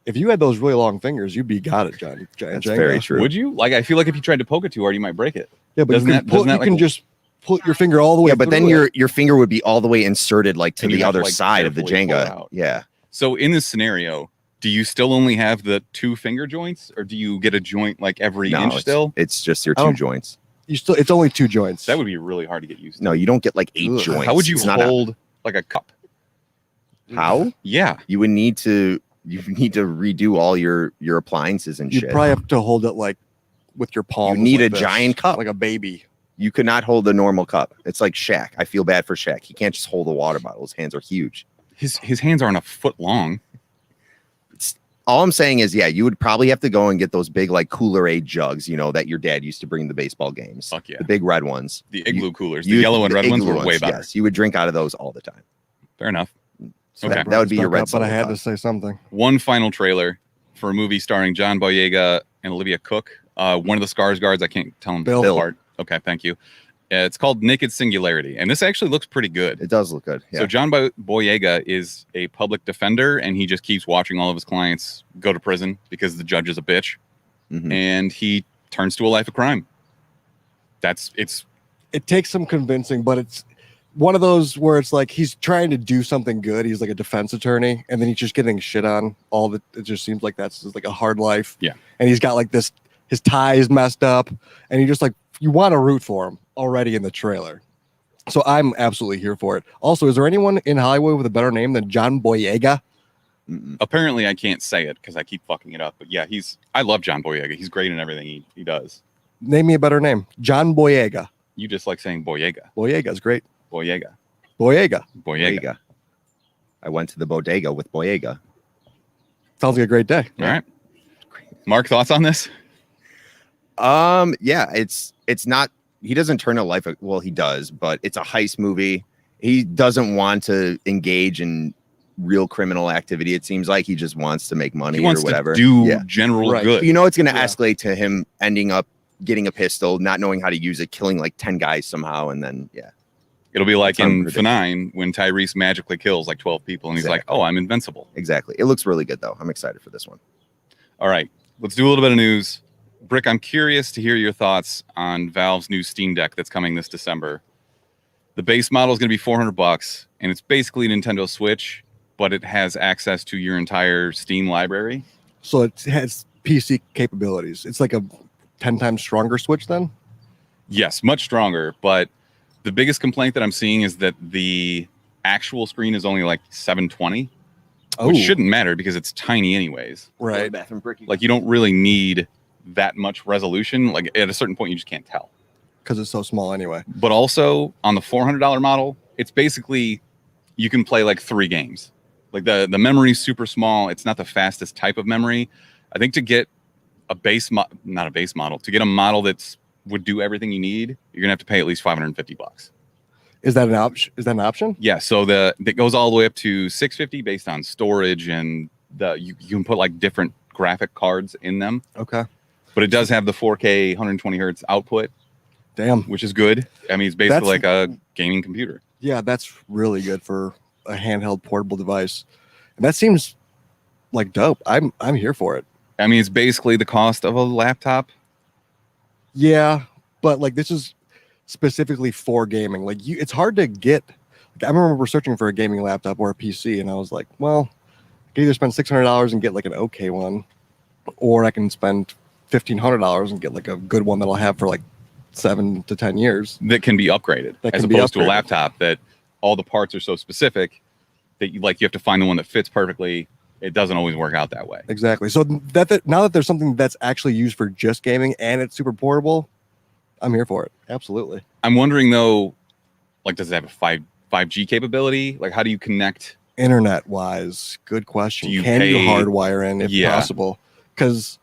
Speaker 3: If you had those really long fingers, you'd be got it, giant
Speaker 1: That's
Speaker 3: Jenga.
Speaker 1: very true.
Speaker 2: Would you? Like, I feel like if you tried to poke it too hard, you might break it.
Speaker 3: Yeah, but
Speaker 2: Doesn't
Speaker 3: you
Speaker 2: that-
Speaker 3: can, pull,
Speaker 2: doesn't that,
Speaker 3: you can
Speaker 2: like-
Speaker 3: just put your finger all the way.
Speaker 1: Yeah, but then
Speaker 3: through it.
Speaker 1: your finger would be all the way inserted like to
Speaker 2: And you
Speaker 1: the
Speaker 2: have to,
Speaker 1: other
Speaker 2: like,
Speaker 1: side of the
Speaker 2: carefully pull it
Speaker 1: Jenga.
Speaker 2: out.
Speaker 1: Yeah.
Speaker 2: So in this scenario, do you still only have the 2 finger joints, or do you get a joint like every inch still?
Speaker 1: It's just your
Speaker 3: I
Speaker 1: two
Speaker 3: don't-
Speaker 1: joints.
Speaker 3: it's only 2 joints.
Speaker 2: That would be really hard to get used to.
Speaker 1: No, you don't get like 8
Speaker 3: Ugh.
Speaker 1: joints.
Speaker 2: How would you
Speaker 1: It's not a-
Speaker 2: hold like a cup?
Speaker 1: how?
Speaker 2: Yeah.
Speaker 1: You would need to redo all your appliances and
Speaker 3: you
Speaker 1: shit.
Speaker 3: probably have to hold it like with your palm.
Speaker 1: need a giant cup.
Speaker 3: like a baby.
Speaker 1: You could not hold a normal cup. It's like Shaq. I feel bad for Shaq. He can't just hold a water bottle. His hands are huge.
Speaker 2: His hands aren't a foot long.
Speaker 1: All I'm saying is, yeah, you would probably have to go and get those big like Cooler-Aid jugs, you know, that your dad used to bring to baseball games.
Speaker 2: Fuck yeah.
Speaker 1: The big red ones.
Speaker 2: The igloo coolers.
Speaker 1: You-
Speaker 2: The yellow and red ones
Speaker 1: igloo
Speaker 2: were way better.
Speaker 1: Yes, you would drink out of those all the time.
Speaker 2: Fair enough.
Speaker 3: So
Speaker 2: Okay.
Speaker 1: That would be your
Speaker 3: back
Speaker 1: red
Speaker 3: up, but I
Speaker 1: Solo
Speaker 3: had
Speaker 1: cup.
Speaker 3: to say something.
Speaker 2: One final trailer for a movie starring John Boyega and Olivia Cook. One of the Skarsgårds. I can't tell them
Speaker 3: Bill.
Speaker 2: apart. Okay, thank you. It's called Naked Singularity, and this actually looks pretty good.
Speaker 1: It does look good. Yeah.
Speaker 2: So John Boyega is a public defender, and he just keeps watching all of his clients go to prison because the judge is a bitch,
Speaker 1: Mhm.
Speaker 2: and he turns to a life of crime.
Speaker 3: It takes some convincing, but it's one of those where it's like he's trying to do something good. He's like a defense attorney, and then he's just getting shit on all the. It just seems like that's just like a hard life.
Speaker 2: Yeah.
Speaker 3: And he's got like this. His tie is messed up, and you just like you want to root for him already in the trailer. So I'm absolutely here for it. Also, is there anyone in Hollywood with a better name than John Boyega?
Speaker 1: Mm-mm.
Speaker 2: Apparently I can't say it because I keep fucking it up. But yeah, I love John Boyega. He's great in everything he does.
Speaker 3: Name me a better name. John Boyega.
Speaker 2: You just like saying Boyega.
Speaker 3: Boyega's great.
Speaker 2: Boyega.
Speaker 3: Boyega.
Speaker 2: Boyega.
Speaker 1: Boyega. I went to the bodega with Boyega.
Speaker 3: Sounds like a great day.
Speaker 2: All right. Mark, thoughts on this?
Speaker 1: Yeah, it's not. He doesn't turn a life. Well, he does, but it's a heist movie. He doesn't want to engage in real criminal activity. It seems like he just wants to make money
Speaker 2: He wants
Speaker 1: or whatever.
Speaker 2: to do
Speaker 1: Yeah.
Speaker 2: general
Speaker 3: Right.
Speaker 2: good.
Speaker 1: You know, it's going to
Speaker 3: Yeah.
Speaker 1: escalate to him ending up getting a pistol, not knowing how to use it, killing like 10 guys somehow, and then
Speaker 2: It'll be like
Speaker 1: That's
Speaker 2: in
Speaker 1: unpredictable.
Speaker 2: F9 when Tyrese magically kills like 12 people and he's like,
Speaker 1: Exactly.
Speaker 2: oh, I'm invincible.
Speaker 1: Exactly. It looks really good though. I'm excited for this one.
Speaker 2: All right, let's do a little bit of news. Brick, I'm curious to hear your thoughts on Valve's new Steam Deck that's coming this December. The base model is going to be $400, and it's basically Nintendo Switch, but it has access to your entire Steam library.
Speaker 3: So it has PC capabilities. It's like a 10 times stronger Switch then?
Speaker 2: Yes, much stronger, but the biggest complaint that I'm seeing is that the actual screen is only like 720, which shouldn't matter because it's tiny anyways.
Speaker 3: Right.
Speaker 1: Bathroom bricky.
Speaker 2: Like, you don't really need that much resolution. Like, at a certain point, you just can't tell.
Speaker 3: Because it's so small anyway.
Speaker 2: But also, on the $400 model, it's basically, you can play like 3 games. Like, the memory's super small. It's not the fastest type of memory. I think to get a not a base model, to get a model that's would do everything you need, you're gonna have to pay at least $550.
Speaker 3: Is that an option? Is that an option?
Speaker 2: Yeah, so that goes all the way up to $650 based on storage, and you can put like different graphic cards in them.
Speaker 3: Okay.
Speaker 2: But it does have the 4K 120 hertz output,
Speaker 3: Damn.
Speaker 2: which is good. I mean, it's basically like
Speaker 3: That's-
Speaker 2: a gaming computer.
Speaker 3: Yeah, that's really good for a handheld portable device. And that seems like dope. I'm here for it.
Speaker 2: I mean, it's basically the cost of a laptop.
Speaker 3: Yeah, but like this is specifically for gaming. Like it's hard to get. Like, I remember searching for a gaming laptop or a PC, and I was like, well, I can either spend $600 and get like an okay one, or I can spend $1,500 and get like a good one that I'll have for like 7 to 10 years.
Speaker 2: That can be upgraded,
Speaker 3: That
Speaker 2: as
Speaker 3: can be
Speaker 2: opposed to a
Speaker 3: upgraded.
Speaker 2: laptop that all the parts are so specific that you have to find the one that fits perfectly. It doesn't always work out that way.
Speaker 3: Exactly. So that now that there's something that's actually used for just gaming and it's super portable, I'm here for it. Absolutely.
Speaker 2: I'm wondering though, like, does it have a 5G capability? Like, how do you connect?
Speaker 3: Internet wise, good question.
Speaker 2: Do you
Speaker 3: Can you
Speaker 2: pay-
Speaker 3: hardwire in if possible? Because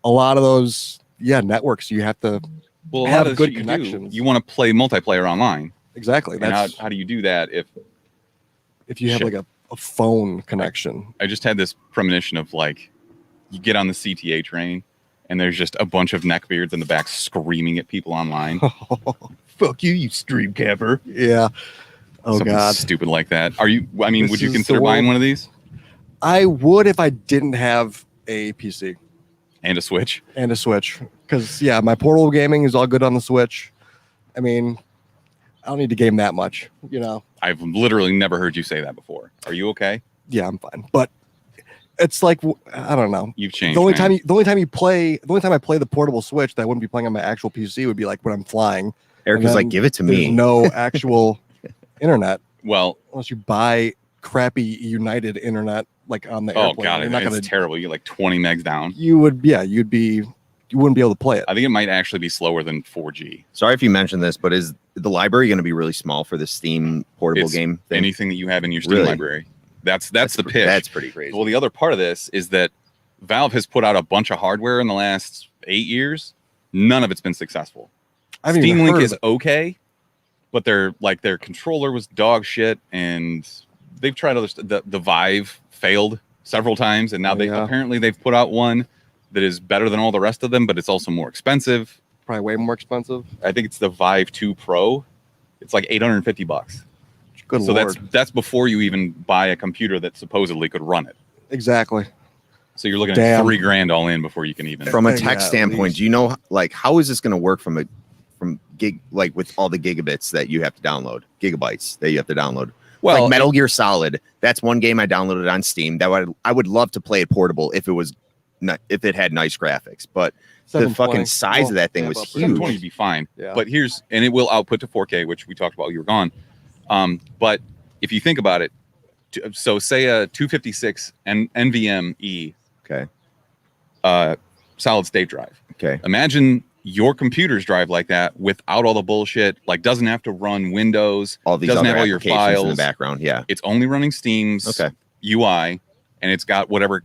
Speaker 3: a lot of those, networks you have to
Speaker 2: Well, a
Speaker 3: Have
Speaker 2: lot of the
Speaker 3: good
Speaker 2: shit
Speaker 3: connections.
Speaker 2: You want to play multiplayer online.
Speaker 3: exactly.
Speaker 2: And
Speaker 3: That's
Speaker 2: how do you do that
Speaker 3: if you have
Speaker 2: shit.
Speaker 3: like a phone connection.
Speaker 2: I just had this premonition of like, you get on the CTA train and there's just a bunch of neckbeards in the back screaming at people online. Fuck you, you stream camper.
Speaker 3: Yeah. Oh
Speaker 2: Something
Speaker 3: God.
Speaker 2: stupid like that. Would you
Speaker 3: This is
Speaker 2: consider
Speaker 3: the
Speaker 2: buying
Speaker 3: world.
Speaker 2: one of these
Speaker 3: I would if I didn't have a PC
Speaker 2: and a Switch?
Speaker 3: and a Switch. Because my portable gaming is all good on the Switch. I mean, I don't need to game that much,
Speaker 2: I've literally never heard you say that before. Are you okay?
Speaker 3: Yeah, I'm fine. But it's like I don't know.
Speaker 2: You've changed.
Speaker 3: The only
Speaker 2: man.
Speaker 3: time I play the portable Switch that I wouldn't be playing on my actual PC would be like when I'm flying.
Speaker 1: Eric
Speaker 3: And
Speaker 1: was
Speaker 3: then
Speaker 1: like, give it to
Speaker 3: There's
Speaker 1: me.
Speaker 3: no actual internet
Speaker 2: Well,
Speaker 3: unless you buy crappy United internet like on the
Speaker 2: oh
Speaker 3: airplane.
Speaker 2: god,
Speaker 3: You're not
Speaker 2: it's
Speaker 3: gonna.
Speaker 2: terrible. You're like 20 megs down.
Speaker 3: You wouldn't be able to play it.
Speaker 2: I think it might actually be slower than 4G.
Speaker 1: Sorry if you mentioned this, but is the library going to be really small for the Steam portable
Speaker 2: It's
Speaker 1: game thing?
Speaker 2: Anything that you have in your Steam
Speaker 1: Really?
Speaker 2: library. That's the pitch.
Speaker 1: That's pretty crazy.
Speaker 2: Well, the other part of this is that Valve has put out a bunch of hardware in the last 8 years. None of it's been successful.
Speaker 3: I haven't even
Speaker 2: Steam Link
Speaker 3: heard
Speaker 2: is
Speaker 3: of it.
Speaker 2: okay, but their controller was dog shit, and they've tried other the Vive failed several times, and now apparently they've put out one that is better than all the rest of them, but it's also more expensive.
Speaker 3: Probably way more expensive.
Speaker 2: I think it's the Vive 2 Pro. It's like $850.
Speaker 3: Good
Speaker 2: So
Speaker 3: lord.
Speaker 2: that's before you even buy a computer that supposedly could run it.
Speaker 3: Exactly.
Speaker 2: So you're looking at
Speaker 3: Damn.
Speaker 2: $3,000 all in before you can even.
Speaker 1: From a
Speaker 3: Yeah,
Speaker 1: tech
Speaker 3: at
Speaker 1: standpoint,
Speaker 3: least.
Speaker 1: do you know like how is this going to work from gig, like with all the gigabits that you have to download, gigabytes that you have to download?
Speaker 2: Well,
Speaker 1: Like Metal Gear Solid, that's one game I downloaded on Steam that I would love to play it portable if it had nice graphics, but the
Speaker 3: 720.
Speaker 1: fucking size of that thing was
Speaker 3: about
Speaker 1: huge.
Speaker 2: 720 would be fine.
Speaker 3: Yeah.
Speaker 2: But it will output to 4K, which we talked about while you were gone. But if you think about it, so say a 256 NVMe
Speaker 1: Okay.
Speaker 2: solid state drive.
Speaker 1: Okay.
Speaker 2: Imagine your computer's drive like that without all the bullshit, like doesn't have to run Windows,
Speaker 1: All these
Speaker 2: doesn't
Speaker 1: other
Speaker 2: have all your
Speaker 1: applications
Speaker 2: files
Speaker 1: in the background. Yeah.
Speaker 2: It's only running Steam's
Speaker 1: Okay.
Speaker 2: UI, and it's got whatever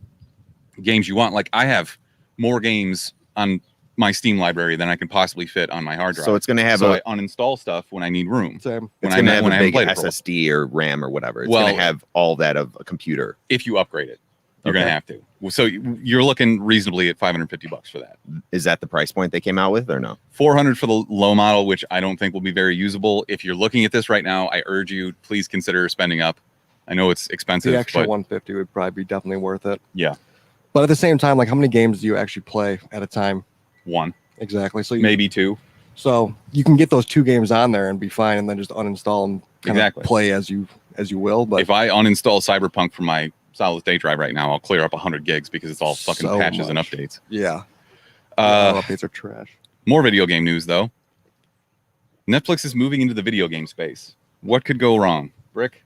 Speaker 2: games you want. Like I have more games on my Steam library than I can possibly fit on my hard drive.
Speaker 1: So it's going to have
Speaker 2: I uninstall stuff when I need room.
Speaker 3: Same.
Speaker 1: it's
Speaker 2: when
Speaker 1: going to
Speaker 2: I
Speaker 1: have
Speaker 2: when
Speaker 1: a
Speaker 2: I haven't
Speaker 1: big
Speaker 2: played it for a while.
Speaker 1: SSD or RAM or whatever. It's
Speaker 2: Well-
Speaker 1: going to have all that of a computer.
Speaker 2: If you upgrade it. You're gonna have to. So you're looking reasonably at $550 for that.
Speaker 1: Is that the price point they came out with, or no?
Speaker 2: $400 for the low model, which I don't think will be very usable. If you're looking at this right now, I urge you, please consider spending up. I know it's expensive.
Speaker 3: The extra
Speaker 2: but
Speaker 3: $150 would probably be definitely worth it.
Speaker 2: Yeah.
Speaker 3: But at the same time, like, how many games do you actually play at a time?
Speaker 2: One.
Speaker 3: Exactly. So
Speaker 2: Maybe two.
Speaker 3: So you can get those 2 games on there and be fine, and then just uninstall and kind of play as you will. But
Speaker 2: if I uninstall Cyberpunk from my solid state drive right now, I'll clear up 100 gigs because it's all fucking patches and updates.
Speaker 3: Yeah. Updates are trash.
Speaker 2: More video game news, though. Netflix is moving into the video game space. What could go wrong? Rick?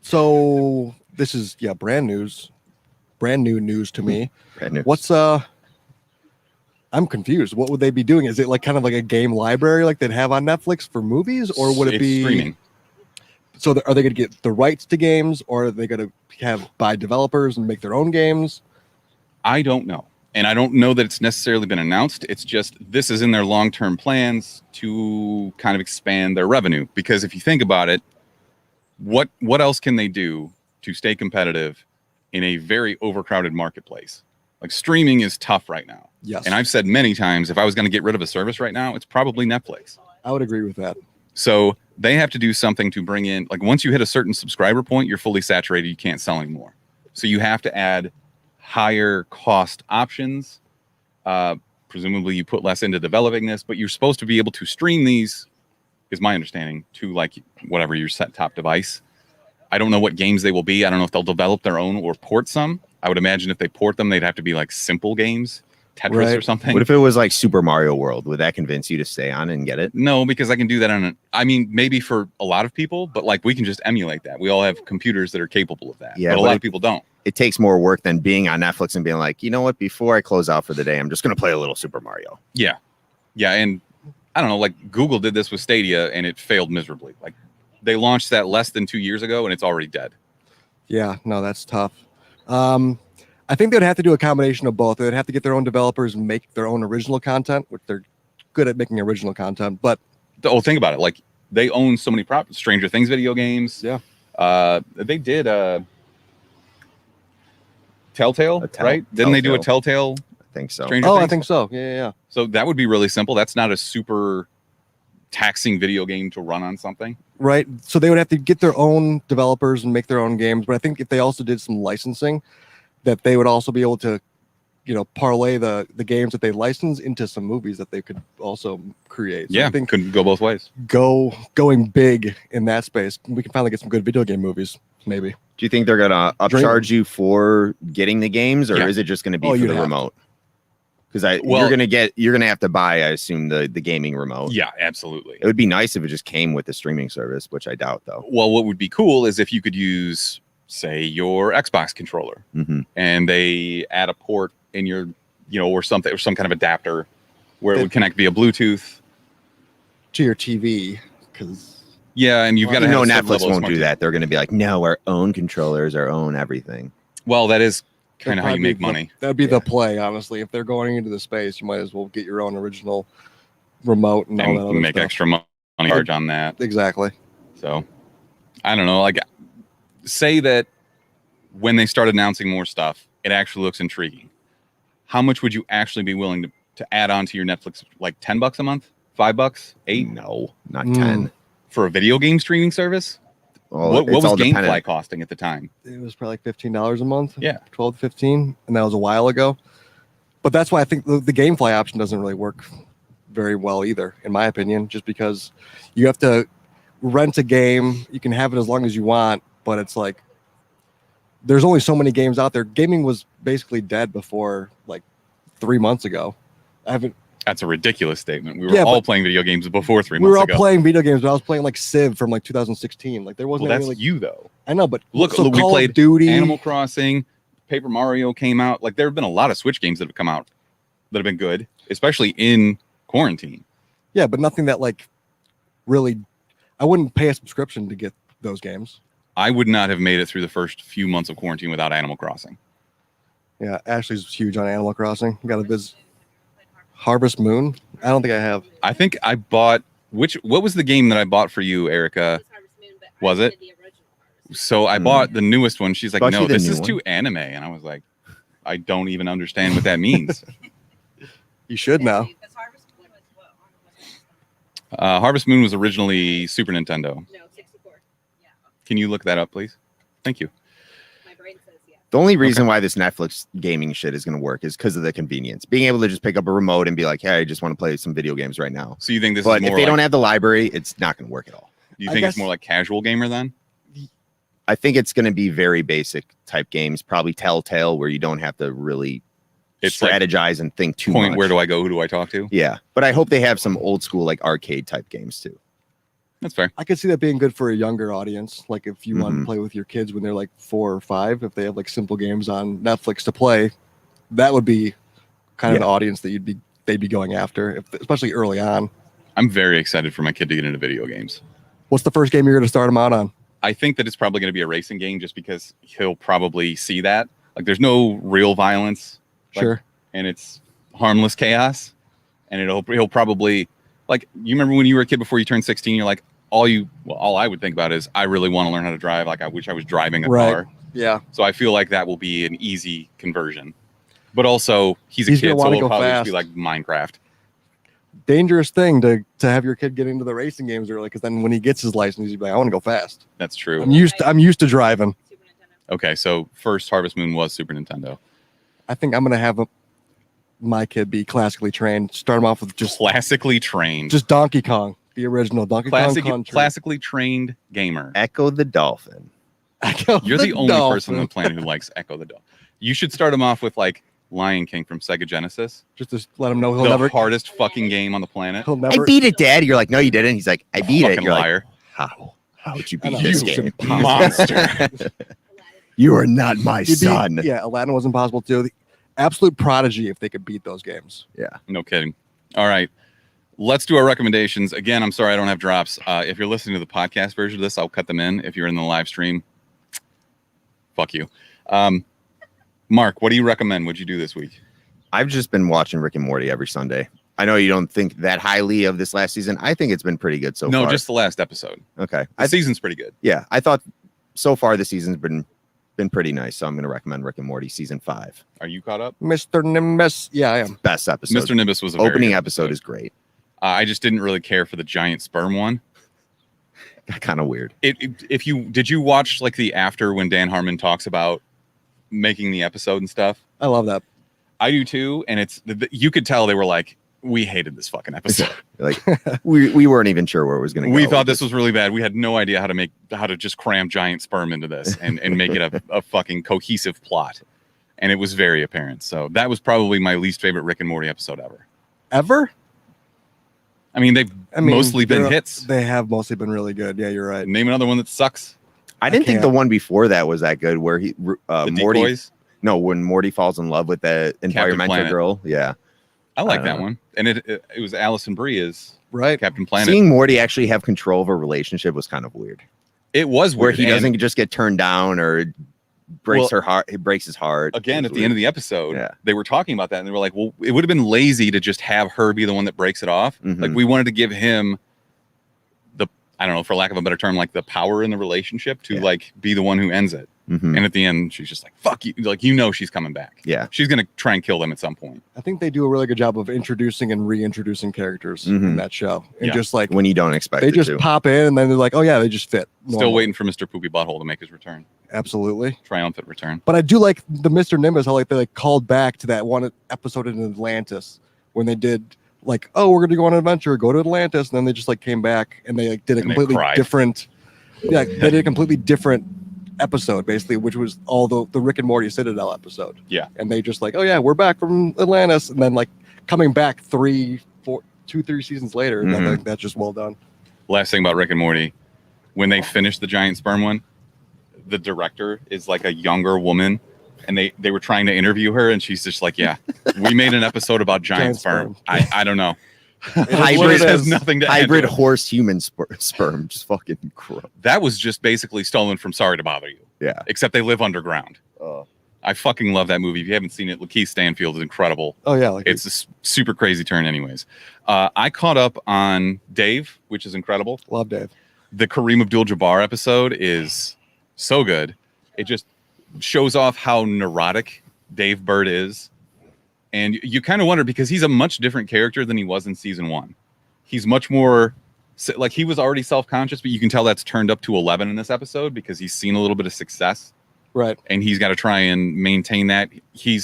Speaker 3: So this is brand new news to me.
Speaker 1: Brand new.
Speaker 3: What's I'm confused. What would they be doing? Is it like kind of like a game library like they'd have on Netflix for movies, or would it be
Speaker 2: streaming?
Speaker 3: So are they going to get the rights to games, or are they going to buy developers and make their own games?
Speaker 2: I don't know. And I don't know that it's necessarily been announced. It's just this is in their long-term plans to kind of expand their revenue. Because if you think about it, what else can they do to stay competitive in a very overcrowded marketplace? Like, streaming is tough right now.
Speaker 3: Yes.
Speaker 2: And I've said many times, if I was going to get rid of a service right now, it's probably Netflix.
Speaker 3: I would agree with that.
Speaker 2: So they have to do something to bring in, like, once you hit a certain subscriber point, you're fully saturated. You can't sell anymore. So you have to add higher cost options. Presumably you put less into developing this, but you're supposed to be able to stream these, is my understanding, to like whatever your set top device. I don't know what games they will be. I don't know if they'll develop their own or port some. I would imagine if they port them, they'd have to be like simple games, Tetris or something.
Speaker 1: What if it was like Super Mario World? Would that convince you to stay on and get it?
Speaker 2: No, because I can do that on I mean, maybe for a lot of people, but like we can just emulate that. We all have computers that are capable of that.
Speaker 1: Yeah,
Speaker 2: but a lot of people don't.
Speaker 1: It takes more work than being on Netflix and being like, you know what, before I close out for the day, I'm just going to play a little Super Mario.
Speaker 2: Yeah. Yeah. And I don't know, like Google did this with Stadia and it failed miserably. Like they launched that less than 2 years ago and it's already dead.
Speaker 3: Yeah, no, that's tough. I think they'd have to do a combination of both. They'd have to get their own developers and make their own original content, which they're good at making original content. But
Speaker 2: think about it. Like they own so many properties, Stranger Things video games.
Speaker 3: Yeah.
Speaker 2: They did Telltale, right? Didn't they do a Telltale?
Speaker 1: I think so.
Speaker 2: Stranger Things?
Speaker 3: I think so. Yeah.
Speaker 2: So that would be really simple. That's not a super taxing video game to run on something.
Speaker 3: Right. So they would have to get their own developers and make their own games. But I think if they also did some licensing, that they would also be able to, parlay the games that they license into some movies that they could also create. So
Speaker 2: yeah,
Speaker 3: I think
Speaker 2: could go both ways.
Speaker 3: Going big in that space, we can finally get some good video game movies, maybe.
Speaker 1: Do you think they're going to upcharge you for getting the games, or is it just going to be for the remote? Because you're going to have to buy, I assume, the gaming remote.
Speaker 2: Yeah, absolutely.
Speaker 1: It would be nice if it just came with the streaming service, which I doubt, though.
Speaker 2: Well, what would be cool is if you could use, say, your Xbox controller, and they add a port in your, or something, or some kind of adapter where it would connect via Bluetooth
Speaker 3: to your TV. Because
Speaker 2: and you've got to have
Speaker 1: Netflix won't do that. They're going to be like, no, our own controllers, our own everything.
Speaker 2: Well, that is kind of how you make money.
Speaker 3: That'd be the play, honestly. If they're going into the space, you might as well get your own original remote and all that other
Speaker 2: make
Speaker 3: stuff.
Speaker 2: extra money charge on that.
Speaker 3: Exactly.
Speaker 2: So I don't know. Like, say that when they start announcing more stuff, it actually looks intriguing. How much would you actually be willing to add on to your Netflix? Like $10 a month, $5, $8?
Speaker 1: No, not 10
Speaker 2: for a video game streaming service.
Speaker 1: Well,
Speaker 2: what was GameFly costing at the time?
Speaker 3: It was probably like $15 a month.
Speaker 2: Yeah,
Speaker 3: 12 to 15, and that was a while ago. But that's why I think the GameFly option doesn't really work very well either, in my opinion. Just because you have to rent a game, you can have it as long as you want, but it's like there's only so many games out there. Gaming was basically dead before like 3 months ago.
Speaker 2: That's a ridiculous statement. We were all playing video games before 3 months ago.
Speaker 3: We were all playing video games, but I was playing like Civ from like 2016. Like there wasn't.
Speaker 2: Well, that's you though.
Speaker 3: I know, but
Speaker 2: look, we played Duty, Animal Crossing, Paper Mario came out. Like there have been a lot of Switch games that have come out that have been good, especially in quarantine.
Speaker 3: Yeah, but nothing that like really. I wouldn't pay a subscription to get those games.
Speaker 2: I would not have made it through the first few months of quarantine without Animal Crossing.
Speaker 3: Yeah, Ashley's huge on Animal Crossing. Got to visit Harvest Moon. I don't think I have.
Speaker 2: I think I bought what was the game that I bought for you, Erica?
Speaker 4: Harvest Moon, but
Speaker 2: was it? So I bought the newest one. She's like,
Speaker 1: Bought
Speaker 2: no,
Speaker 1: you the
Speaker 2: this
Speaker 1: new
Speaker 2: is
Speaker 1: one?
Speaker 2: too anime. And I was like, I don't even understand what that means.
Speaker 3: You should know.
Speaker 4: Because Harvest Moon was what? On was it?
Speaker 2: Harvest Moon was originally Super Nintendo.
Speaker 4: No, 64. Yeah.
Speaker 2: Can you look that up, please? Thank you.
Speaker 4: My brain says yes.
Speaker 1: The only reason why this Netflix gaming shit is going to work is because of the convenience. Being able to just pick up a remote and be like, hey, I just want to play some video games right now.
Speaker 2: So you think this
Speaker 1: But
Speaker 2: is more
Speaker 1: if they
Speaker 2: like,
Speaker 1: don't have the library, it's not going to work at all.
Speaker 2: you
Speaker 3: I
Speaker 2: think it's
Speaker 3: guess-
Speaker 2: more like casual gamer then?
Speaker 1: I think it's going to be very basic type games, probably Telltale, where you don't have to really
Speaker 2: It's like
Speaker 1: strategize and think too
Speaker 2: point,
Speaker 1: much.
Speaker 2: where do I go? Who do I talk to?
Speaker 1: Yeah, but I hope they have some old school like arcade type games too.
Speaker 2: That's fair.
Speaker 3: I could see that being good for a younger audience. Like if you want
Speaker 1: Mhm.
Speaker 3: to play with your kids when they're like 4 or 5, if they have like simple games on Netflix to play, that would be kind of
Speaker 1: Yeah.
Speaker 3: the audience that they'd be going after, especially early on.
Speaker 2: I'm very excited for my kid to get into video games.
Speaker 3: What's the first game you're going to start them out on?
Speaker 2: I think that it's probably going to be a racing game just because he'll probably see that. Like there's no real violence. Like,
Speaker 3: Sure.
Speaker 2: and it's harmless chaos. And he'll probably, like, you remember when you were a kid before you turned 16, you're like, all I would think about is I really want to learn how to drive. Like I wish I was driving a
Speaker 3: Right.
Speaker 2: car.
Speaker 3: Yeah.
Speaker 2: So I feel like that will be an easy conversion. But also he's a
Speaker 3: He's gonna
Speaker 2: kid, so
Speaker 3: wanna
Speaker 2: it'll
Speaker 3: go
Speaker 2: probably just be
Speaker 3: fast.
Speaker 2: like Minecraft.
Speaker 3: Dangerous thing to have your kid get into the racing games early, because then when he gets his license, he's like, I want to go fast.
Speaker 2: That's true.
Speaker 3: I'm used to driving.
Speaker 4: Super Nintendo.
Speaker 2: Okay, so first Harvest Moon was Super Nintendo.
Speaker 3: I think I'm going to have my kid be classically trained. Start him off with
Speaker 2: Classically trained.
Speaker 3: just Donkey Kong, the original Donkey Kong Country.
Speaker 2: classically trained gamer.
Speaker 1: Echo the Dolphin.
Speaker 2: You're the only person on the planet who likes Echo the Dolphin. You should start him off with like Lion King from Sega Genesis.
Speaker 3: Just to let him know
Speaker 2: The hardest fucking game on the planet.
Speaker 3: he'll
Speaker 1: I
Speaker 3: never
Speaker 1: beat it, Dad. You're like, no, you didn't. He's like, I beat it.
Speaker 2: Fucking
Speaker 1: You're
Speaker 2: liar.
Speaker 1: like, how would you
Speaker 3: I
Speaker 1: beat
Speaker 3: know,
Speaker 1: this
Speaker 3: it's
Speaker 1: game?
Speaker 3: impossible.
Speaker 2: Monster.
Speaker 1: You are not my
Speaker 3: You'd be-
Speaker 1: son.
Speaker 3: yeah, Aladdin was impossible too. The absolute prodigy if they could beat those games.
Speaker 2: No kidding. All right. Let's do our recommendations. Again, I'm sorry I don't have drops. If you're listening to the podcast version of this, I'll cut them in. If you're in the live stream, fuck you. Mark, what do you recommend? What'd you do this week?
Speaker 1: I've just been watching Rick and Morty every Sunday. I know you don't think that highly of this last season. I think it's been pretty good so far.
Speaker 2: No, just the last episode.
Speaker 1: Okay.
Speaker 2: The season's pretty good.
Speaker 1: Yeah, I thought so far the season's been pretty nice. So I'm going to recommend Rick and Morty season 5.
Speaker 2: Are you caught up?
Speaker 3: Mr. Nimbus. Yeah, I am.
Speaker 1: Best episode.
Speaker 2: Mr. Nimbus was a very
Speaker 1: Opening
Speaker 2: good
Speaker 1: episode is great.
Speaker 2: I just didn't really care for the giant sperm one.
Speaker 1: Kind of weird.
Speaker 2: Did you watch like the after when Dan Harmon talks about making the episode and stuff?
Speaker 3: I love that.
Speaker 2: I do too, and it's you could tell they were like, we hated this fucking episode.
Speaker 1: Like we weren't even sure where it was going to go.
Speaker 2: We thought this was really bad. We had no idea how to just cram giant sperm into this and make it a fucking cohesive plot. And it was very apparent. So that was probably my least favorite Rick and Morty episode ever.
Speaker 3: Ever?
Speaker 2: I mean, they've mostly been hits.
Speaker 3: They have mostly been really good. Yeah, you're right.
Speaker 2: Name another one that sucks.
Speaker 1: I didn't think
Speaker 3: can't.
Speaker 1: the one before that was that good where he
Speaker 2: The
Speaker 1: Morty
Speaker 2: Decoys.
Speaker 1: No, when Morty falls in love with the environmental
Speaker 2: Planet.
Speaker 1: girl. Yeah.
Speaker 2: I like
Speaker 1: I
Speaker 2: that
Speaker 1: don't know.
Speaker 2: one. And it was Alison Brie as
Speaker 3: Right.
Speaker 2: Captain Planet.
Speaker 1: Seeing Morty actually have control of a relationship was kind of weird.
Speaker 2: It was
Speaker 1: Where
Speaker 2: weird.
Speaker 1: he
Speaker 2: And
Speaker 1: doesn't just get turned down or breaks her heart. It breaks his heart.
Speaker 2: again, at the end of the episode,
Speaker 1: Yeah.
Speaker 2: they were talking about that and they were like, well, it would have been lazy to just have her be the one that breaks it off.
Speaker 1: Mhm.
Speaker 2: Like we wanted to give him I don't know, for lack of a better term, like the power in the relationship to like be the one who ends it.
Speaker 1: Mhm.
Speaker 2: And at the end, she's just like, fuck you. Like, she's coming back.
Speaker 1: Yeah.
Speaker 2: She's going to try and kill them at some point.
Speaker 3: I think they do a really good job of introducing and reintroducing characters in
Speaker 1: Mhm.
Speaker 3: that show. And
Speaker 2: Yeah.
Speaker 3: just like
Speaker 1: When you don't expect
Speaker 3: they
Speaker 1: it
Speaker 3: just
Speaker 1: to.
Speaker 3: pop in and then they're like, oh yeah, they just fit.
Speaker 2: Still
Speaker 3: Normal.
Speaker 2: waiting for Mr. Poopy Butthole to make his return.
Speaker 3: Absolutely.
Speaker 2: Triumphant return.
Speaker 3: But I do like the Mr. Nimbus, how like they like called back to that one episode in Atlantis when they did like, oh, we're gonna go on an adventure, go to Atlantis, and then they just like came back and they like did a
Speaker 2: And they
Speaker 3: completely
Speaker 2: cried.
Speaker 3: different. Yeah, they did a completely different episode basically, which was all the Rick and Morty Citadel episode.
Speaker 2: Yeah.
Speaker 3: And they just like, oh yeah, we're back from Atlantis, and then like coming back 3 seasons later. And I
Speaker 1: Mhm.
Speaker 3: think that's just well done.
Speaker 2: Last thing about Rick and Morty, when they finished the giant sperm one, the director is like a younger woman. And they were trying to interview her, and she's just like, "Yeah, we made an episode about giant sperm. I don't know.
Speaker 1: Hybrid
Speaker 2: It has nothing to add to
Speaker 1: hybrid
Speaker 2: it.
Speaker 1: horse human sperm. Just fucking gross.
Speaker 2: That was just basically stolen from Sorry to Bother You.
Speaker 1: Yeah.
Speaker 2: Except they live underground.
Speaker 1: Oh.
Speaker 2: I fucking love that movie. If you haven't seen it, Lakeith Stanfield is incredible.
Speaker 3: Oh yeah, like
Speaker 2: It's a super crazy turn, anyways. I caught up on Dave, which is incredible.
Speaker 3: love Dave.
Speaker 2: The Kareem Abdul-Jabbar episode is So good. It just shows off how neurotic Dave Bird is. And you kind of wonder, because he's a much different character than he was in season 1. He's much more, like, he was already self-conscious, but you can tell that's turned up to 11 in this episode because he's seen a little bit of success.
Speaker 3: Right.
Speaker 2: And he's got to try and maintain that. He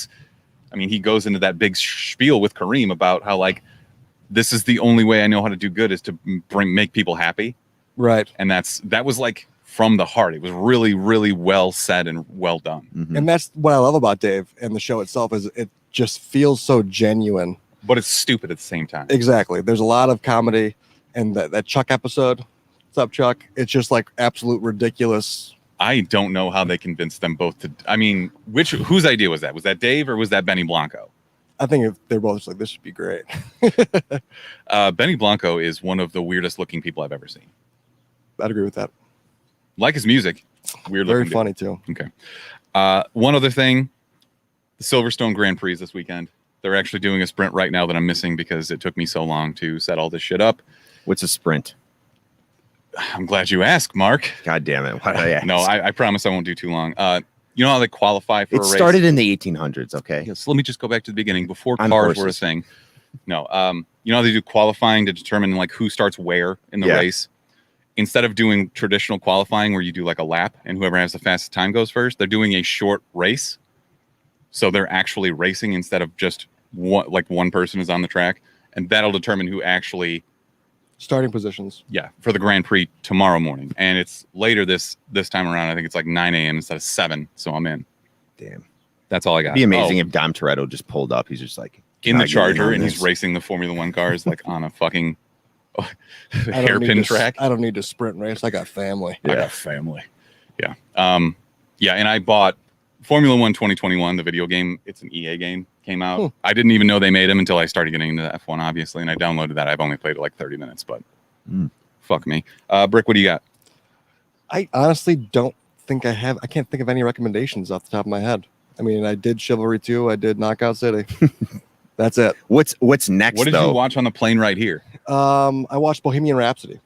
Speaker 2: goes into that big spiel with Kareem about how, like, this is the only way I know how to do good is to make people happy.
Speaker 3: Right.
Speaker 2: And that was like from the heart. It was really, really well said and well done.
Speaker 1: Mhm.
Speaker 3: And that's what I love about Dave and the show itself is it just feels so genuine.
Speaker 2: But it's stupid at the same time.
Speaker 3: Exactly. There's a lot of comedy, and that Chuck episode, what's up, Chuck? It's just like absolute ridiculous.
Speaker 2: I don't know how they convinced them both to. I mean, whose idea was that? Was that Dave or was that Benny Blanco?
Speaker 3: I think if they're both just like, this should be great.
Speaker 2: Benny Blanco is one of the weirdest looking people I've ever seen.
Speaker 3: I'd agree with that.
Speaker 2: Like his music, weird
Speaker 3: Very
Speaker 2: looking.
Speaker 3: funny too.
Speaker 2: Okay. One other thing, the Silverstone Grand Prix this weekend. They're actually doing a sprint right now that I'm missing because it took me so long to set all this shit up.
Speaker 1: What's a sprint?
Speaker 2: I'm glad you asked, Mark.
Speaker 1: God damn it! Why did I ask?
Speaker 2: No, I promise I won't do too long. You know how they qualify for a
Speaker 1: It
Speaker 2: race?
Speaker 1: started in the 1800s. Okay.
Speaker 2: Yes, let me just go back to the beginning before
Speaker 1: On
Speaker 2: cars were a
Speaker 1: horses.
Speaker 2: thing. No, you know how they do qualifying to determine like who starts where in the
Speaker 1: Yeah.
Speaker 2: race? Instead of doing traditional qualifying where you do like a lap and whoever has the fastest time goes first, they're doing a short race. So they're actually racing instead of just one person is on the track, and that'll determine who actually
Speaker 3: Starting positions.
Speaker 2: for the Grand Prix tomorrow morning. And it's later this time around. I think it's like 9 a.m. instead of 7. So I'm in.
Speaker 1: Damn.
Speaker 2: That's all I got.
Speaker 1: It'd be amazing
Speaker 2: Oh,
Speaker 1: if Dom Toretto just pulled up. He's just like
Speaker 2: in the
Speaker 1: "Can I get
Speaker 2: Charger
Speaker 1: on
Speaker 2: and
Speaker 1: this?"
Speaker 2: he's racing the Formula One cars like on a fucking
Speaker 3: I don't need
Speaker 2: hairpin
Speaker 3: to-
Speaker 2: track.
Speaker 3: I don't need to sprint race. I got family.
Speaker 2: I got family. Yeah. And I bought Formula One 2021, the video game. It's an EA game, came out.
Speaker 3: Hmm.
Speaker 2: I didn't even know they made them until I started getting into the F1, obviously, and I downloaded that. I've only played it like 30 minutes, but fuck me. Brick, what do you got?
Speaker 3: I honestly don't think I can't think of any recommendations off the top of my head. I mean, I did Chivalry 2. I did Knockout City. That's it.
Speaker 1: What's next?
Speaker 2: What did
Speaker 1: though?
Speaker 2: you watch on the plane right here?
Speaker 3: I watched Bohemian Rhapsody.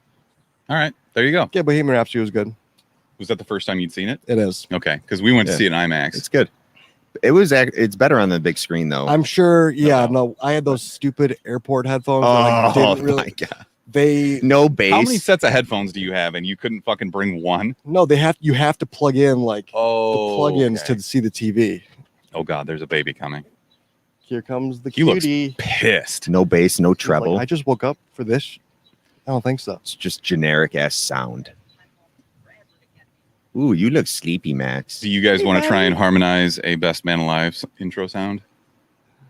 Speaker 2: All right, there you go.
Speaker 3: Yeah, Bohemian Rhapsody was good.
Speaker 2: Was that the first time you'd seen it?
Speaker 3: It is.
Speaker 2: Okay, because we went to
Speaker 1: Yeah.
Speaker 2: see it in IMAX.
Speaker 1: It's good. It's better on the big screen though.
Speaker 3: I'm sure. Yeah, no, I had those stupid airport headphones. that,
Speaker 1: oh
Speaker 3: didn't really,
Speaker 1: my god!
Speaker 3: They
Speaker 1: No bass.
Speaker 2: How many sets of headphones do you have, and you couldn't fucking bring one?
Speaker 3: no, you have to plug in like the plugins
Speaker 2: okay.
Speaker 3: to see the TV.
Speaker 2: Oh god, there's a baby coming.
Speaker 3: Here comes the
Speaker 2: He looks
Speaker 3: cutie.
Speaker 2: pissed.
Speaker 1: No bass, no
Speaker 3: He's like,
Speaker 1: treble.
Speaker 3: I just woke up for this. I don't think so.
Speaker 1: It's just generic ass sound. Ooh, you look sleepy, Max.
Speaker 2: Do you guys want to try and harmonize a Best Man Alive intro sound?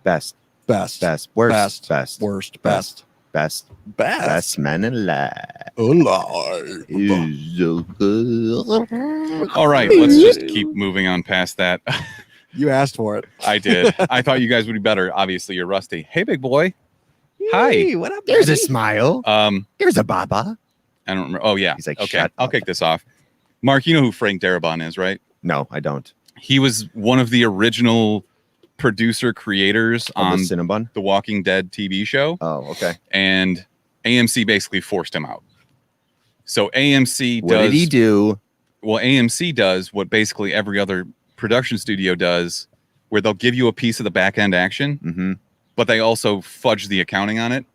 Speaker 1: Best,
Speaker 3: Best,
Speaker 1: worst,
Speaker 3: Best.
Speaker 1: best,
Speaker 3: worst, best,
Speaker 1: best,
Speaker 3: best.
Speaker 1: best man alive.
Speaker 3: Oh Lord.
Speaker 1: Is so good.
Speaker 2: All right, let's just keep moving on past that.
Speaker 3: You asked for it.
Speaker 2: I did. I thought you guys would be better. Obviously, you're rusty. Hey, big boy. Hi.
Speaker 1: Hey, what up? There's a smile.
Speaker 2: I
Speaker 1: There's a baba.
Speaker 2: don't remember. Oh yeah.
Speaker 1: He's like,
Speaker 2: okay,
Speaker 1: "Shut
Speaker 2: I'll
Speaker 1: up."
Speaker 2: kick this off. Mark, you know who Frank Darabont is, right?
Speaker 1: No, I don't.
Speaker 2: He was one of the original producer creators
Speaker 1: On
Speaker 2: on
Speaker 1: the Cinnabon.
Speaker 2: the Walking Dead TV show.
Speaker 1: Oh, okay.
Speaker 2: And AMC basically forced him out. So AMC
Speaker 1: What
Speaker 2: does
Speaker 1: did he do?
Speaker 2: well, AMC does what basically every other production studio does, where they'll give you a piece of the back end action,
Speaker 1: Mm-hmm.
Speaker 2: but they also fudge the accounting on it,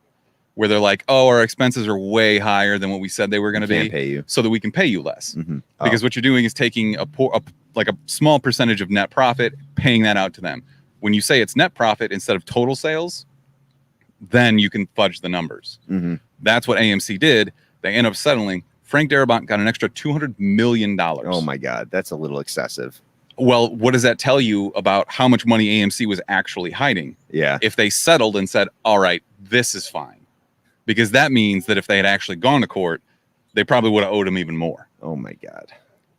Speaker 2: where they're like, oh, our expenses are way higher than what we said they were going to
Speaker 1: Can't
Speaker 2: be,
Speaker 1: pay you.
Speaker 2: so that we can pay you less.
Speaker 1: Mm-hmm.
Speaker 2: Because what you're doing is taking a small percentage of net profit, paying that out to them. When you say it's net profit instead of total sales, then you can fudge the numbers.
Speaker 1: Mm-hmm.
Speaker 2: That's what AMC did. They end up settling. Frank Darabont got an extra $200 million.
Speaker 1: Oh my God, that's a little excessive.
Speaker 2: Well, what does that tell you about how much money AMC was actually hiding?
Speaker 1: Yeah.
Speaker 2: If they settled and said, all right, this is fine. Because that means that if they had actually gone to court, they probably would have owed him even more.
Speaker 1: Oh my God.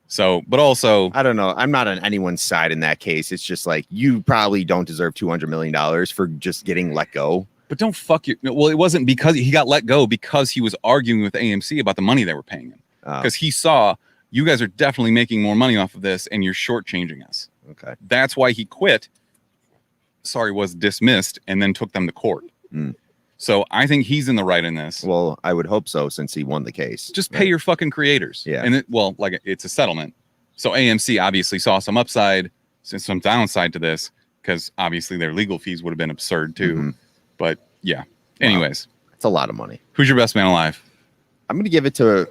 Speaker 2: So, but also,
Speaker 1: I don't know. I'm not on anyone's side in that case. It's just like you probably don't deserve $200 million for just getting let go.
Speaker 2: but don't fuck you. Well, it wasn't because he got let go because he was arguing with AMC about the money they were paying him. Because he saw, you guys are definitely making more money off of this and you're shortchanging us.
Speaker 1: Okay.
Speaker 2: That's why he quit. Was dismissed and then took them to court.
Speaker 1: Mm.
Speaker 2: So I think he's in the right in this.
Speaker 1: Well, I would hope so since he won the case.
Speaker 2: Just pay your fucking creators.
Speaker 1: Yeah.
Speaker 2: And it's a settlement. So AMC obviously saw some upside, some downside to this, because obviously their legal fees would have been absurd too.
Speaker 1: Mhm.
Speaker 2: But yeah. Anyways,
Speaker 1: It's a lot of money.
Speaker 2: who's your best man alive?
Speaker 1: I'm going to give it to,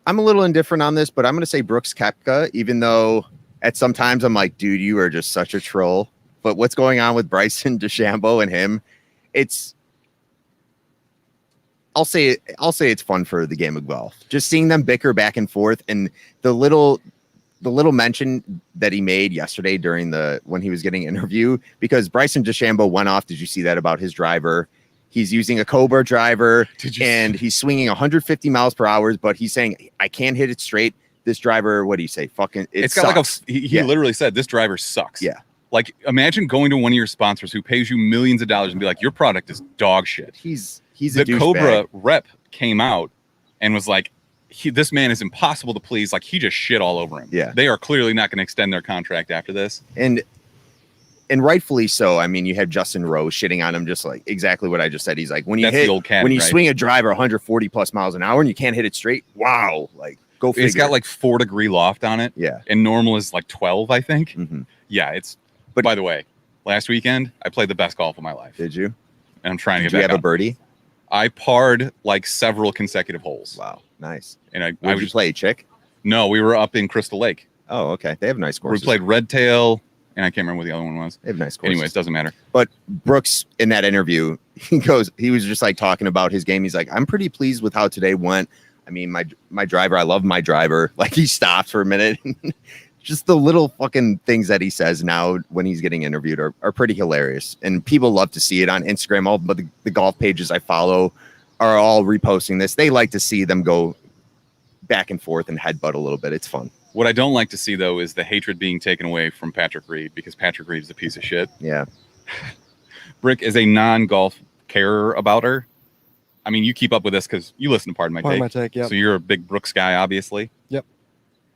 Speaker 1: I'm a little indifferent on this, but I'm going to say Brooks Koepka, even though at sometimes I'm like, dude, you are just such a troll. But what's going on with Bryson DeChambeau and him, I'll say it's fun for the game of golf. Just seeing them bicker back and forth, and the little mention that he made yesterday when he was getting interviewed, because Bryson DeChambeau went off. Did you see that about his driver? He's using a Cobra driver, and he's swinging 150 miles per hour, but he's saying, I can't hit it straight. This driver, what do you say? Fucking,
Speaker 2: It's got
Speaker 1: sucks.
Speaker 2: he literally said, this driver sucks.
Speaker 1: Yeah.
Speaker 2: Like, imagine going to one of your sponsors who pays you millions of dollars and be like, your product is dog shit.
Speaker 1: He's
Speaker 2: The
Speaker 1: a douchebag.
Speaker 2: Cobra rep came out and was like, this man is impossible to please. Like, he just shit all over him.
Speaker 1: Yeah.
Speaker 2: They are clearly not going to extend their contract after this.
Speaker 1: And rightfully so. I mean, you have Justin Rose shitting on him, just like exactly what I just said. He's like, when you
Speaker 2: That's the old cat,
Speaker 1: when you
Speaker 2: right?
Speaker 1: swing a driver 140 plus miles an hour and you can't hit it straight, wow, like go figure.
Speaker 2: It's got like 4-degree loft on it.
Speaker 1: Yeah.
Speaker 2: And normal is like 12, I think.
Speaker 1: Mhm.
Speaker 2: Yeah. But
Speaker 1: But-
Speaker 2: by the way, last weekend, I played the best golf of my life.
Speaker 1: Did you?
Speaker 2: And I'm trying to
Speaker 1: Did you
Speaker 2: get back
Speaker 1: have a
Speaker 2: on.
Speaker 1: birdie?
Speaker 2: I parred like several consecutive holes.
Speaker 1: Wow, nice.
Speaker 2: And I
Speaker 1: Where'd
Speaker 2: was
Speaker 1: you play, Chick?
Speaker 2: No, we were up in Crystal Lake.
Speaker 1: Oh, okay. They have nice
Speaker 2: We
Speaker 1: courses.
Speaker 2: played Red Tail, and I can't remember what the other one was.
Speaker 1: They have nice courses.
Speaker 2: Anyways, doesn't matter.
Speaker 1: But Brooks, in that interview, he was just like talking about his game. He's like, I'm pretty pleased with how today went. I mean, my driver, I love my driver. Like, he stops for a minute. Just the little fucking things that he says now when he's getting interviewed are pretty hilarious. And people love to see it on Instagram. All but the golf pages I follow are all reposting this. They like to see them go back and forth and headbutt a little bit. It's fun.
Speaker 2: What I don't like to see, though, is the hatred being taken away from Patrick Reed, because Patrick Reed is a piece of shit.
Speaker 1: Yeah.
Speaker 2: Brick is a non-golf carer about her. I mean, you keep up with this because you listen to Pardon My Take.
Speaker 3: Yeah.
Speaker 2: So you're a big Brooks guy, obviously.
Speaker 3: Yep.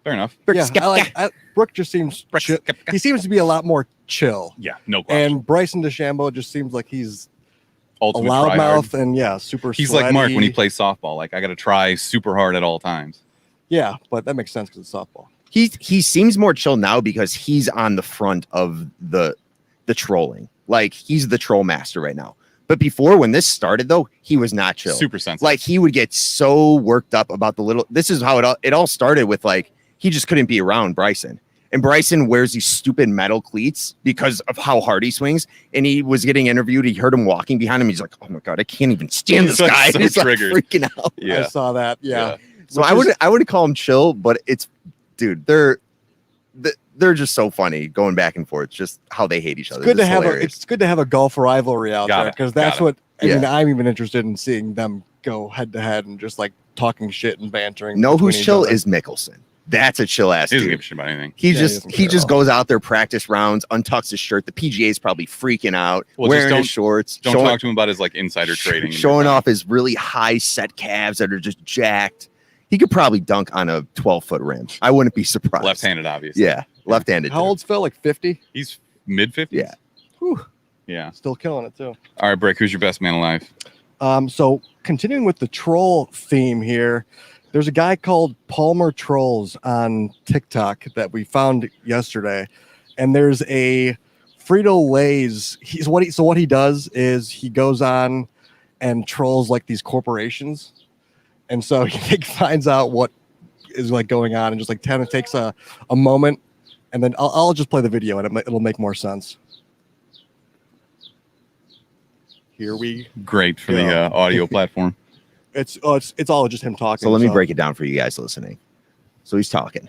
Speaker 2: Fair enough.
Speaker 3: Yeah, Brooke just seems chill. He seems to be a lot more chill.
Speaker 2: Yeah, no question.
Speaker 3: And Bryson DeChambeau just seems like he's
Speaker 2: Ultimate
Speaker 3: a
Speaker 2: tryhard.
Speaker 3: loudmouth and super
Speaker 2: He's
Speaker 3: sweaty.
Speaker 2: like Mark when he plays softball. Like, I got to try super hard at all times.
Speaker 3: Yeah, but that makes sense because it's softball.
Speaker 1: He seems more chill now because he's on the front of the trolling. Like, he's the troll master right now. But before, when this started, though, he was not chill.
Speaker 2: Super sensitive.
Speaker 1: Like, he would get so worked up about the little. This is how it all started with, like, he just couldn't be around Bryson. And Bryson wears these stupid metal cleats because of how hard he swings. And he was getting interviewed. He heard him walking behind him. He's like, oh my God, I can't even stand this
Speaker 2: He's, like,
Speaker 1: guy.
Speaker 2: so
Speaker 1: He's
Speaker 2: triggered.
Speaker 1: like freaking out.
Speaker 2: Yeah.
Speaker 3: I saw that. Yeah.
Speaker 1: So I wouldn't call him chill, but it's, dude, they're just so funny going back and forth, just how they hate each other.
Speaker 3: It's good to have a golf rivalry out
Speaker 2: Got
Speaker 3: there,
Speaker 2: it.
Speaker 3: because that's
Speaker 2: Got
Speaker 3: what I mean.
Speaker 1: Yeah.
Speaker 3: I'm even interested in seeing them go head to head and just like talking shit and bantering.
Speaker 1: Know who's
Speaker 3: between each
Speaker 1: chill
Speaker 3: other.
Speaker 1: is Mickelson. That's a chill ass
Speaker 2: He doesn't give a
Speaker 1: dude.
Speaker 2: shit about anything.
Speaker 1: He
Speaker 3: Yeah, he
Speaker 1: just
Speaker 3: doesn't care at all.
Speaker 1: goes out there, practice rounds, untucks his shirt. The PGA is probably freaking out,
Speaker 2: Well, just
Speaker 1: wearing his shorts,
Speaker 2: Don't talk to him about his like insider trading.
Speaker 1: showing off his really high set calves that are just jacked. He could probably dunk on a 12-foot rim. I wouldn't be surprised.
Speaker 2: Left-handed, obviously.
Speaker 1: Yeah, left-handed.
Speaker 3: How old's Phil? Like 50?
Speaker 2: He's mid-50s.
Speaker 1: Yeah.
Speaker 3: Whew,
Speaker 2: Yeah.
Speaker 3: still killing it too.
Speaker 2: All right, Brick, who's your best man alive?
Speaker 3: So continuing with the troll theme here, there's a guy called Palmer Trolls on TikTok that we found yesterday, and there's a Frito Lay's. What he does is he goes on and trolls like these corporations, and so he finds out what is like going on, and just like kind of takes a moment, and then I'll just play the video, and it'll make more sense. Here we.
Speaker 2: Great for the audio platform.
Speaker 3: It's all just him talking.
Speaker 1: So let me break it down for you guys listening. So he's talking.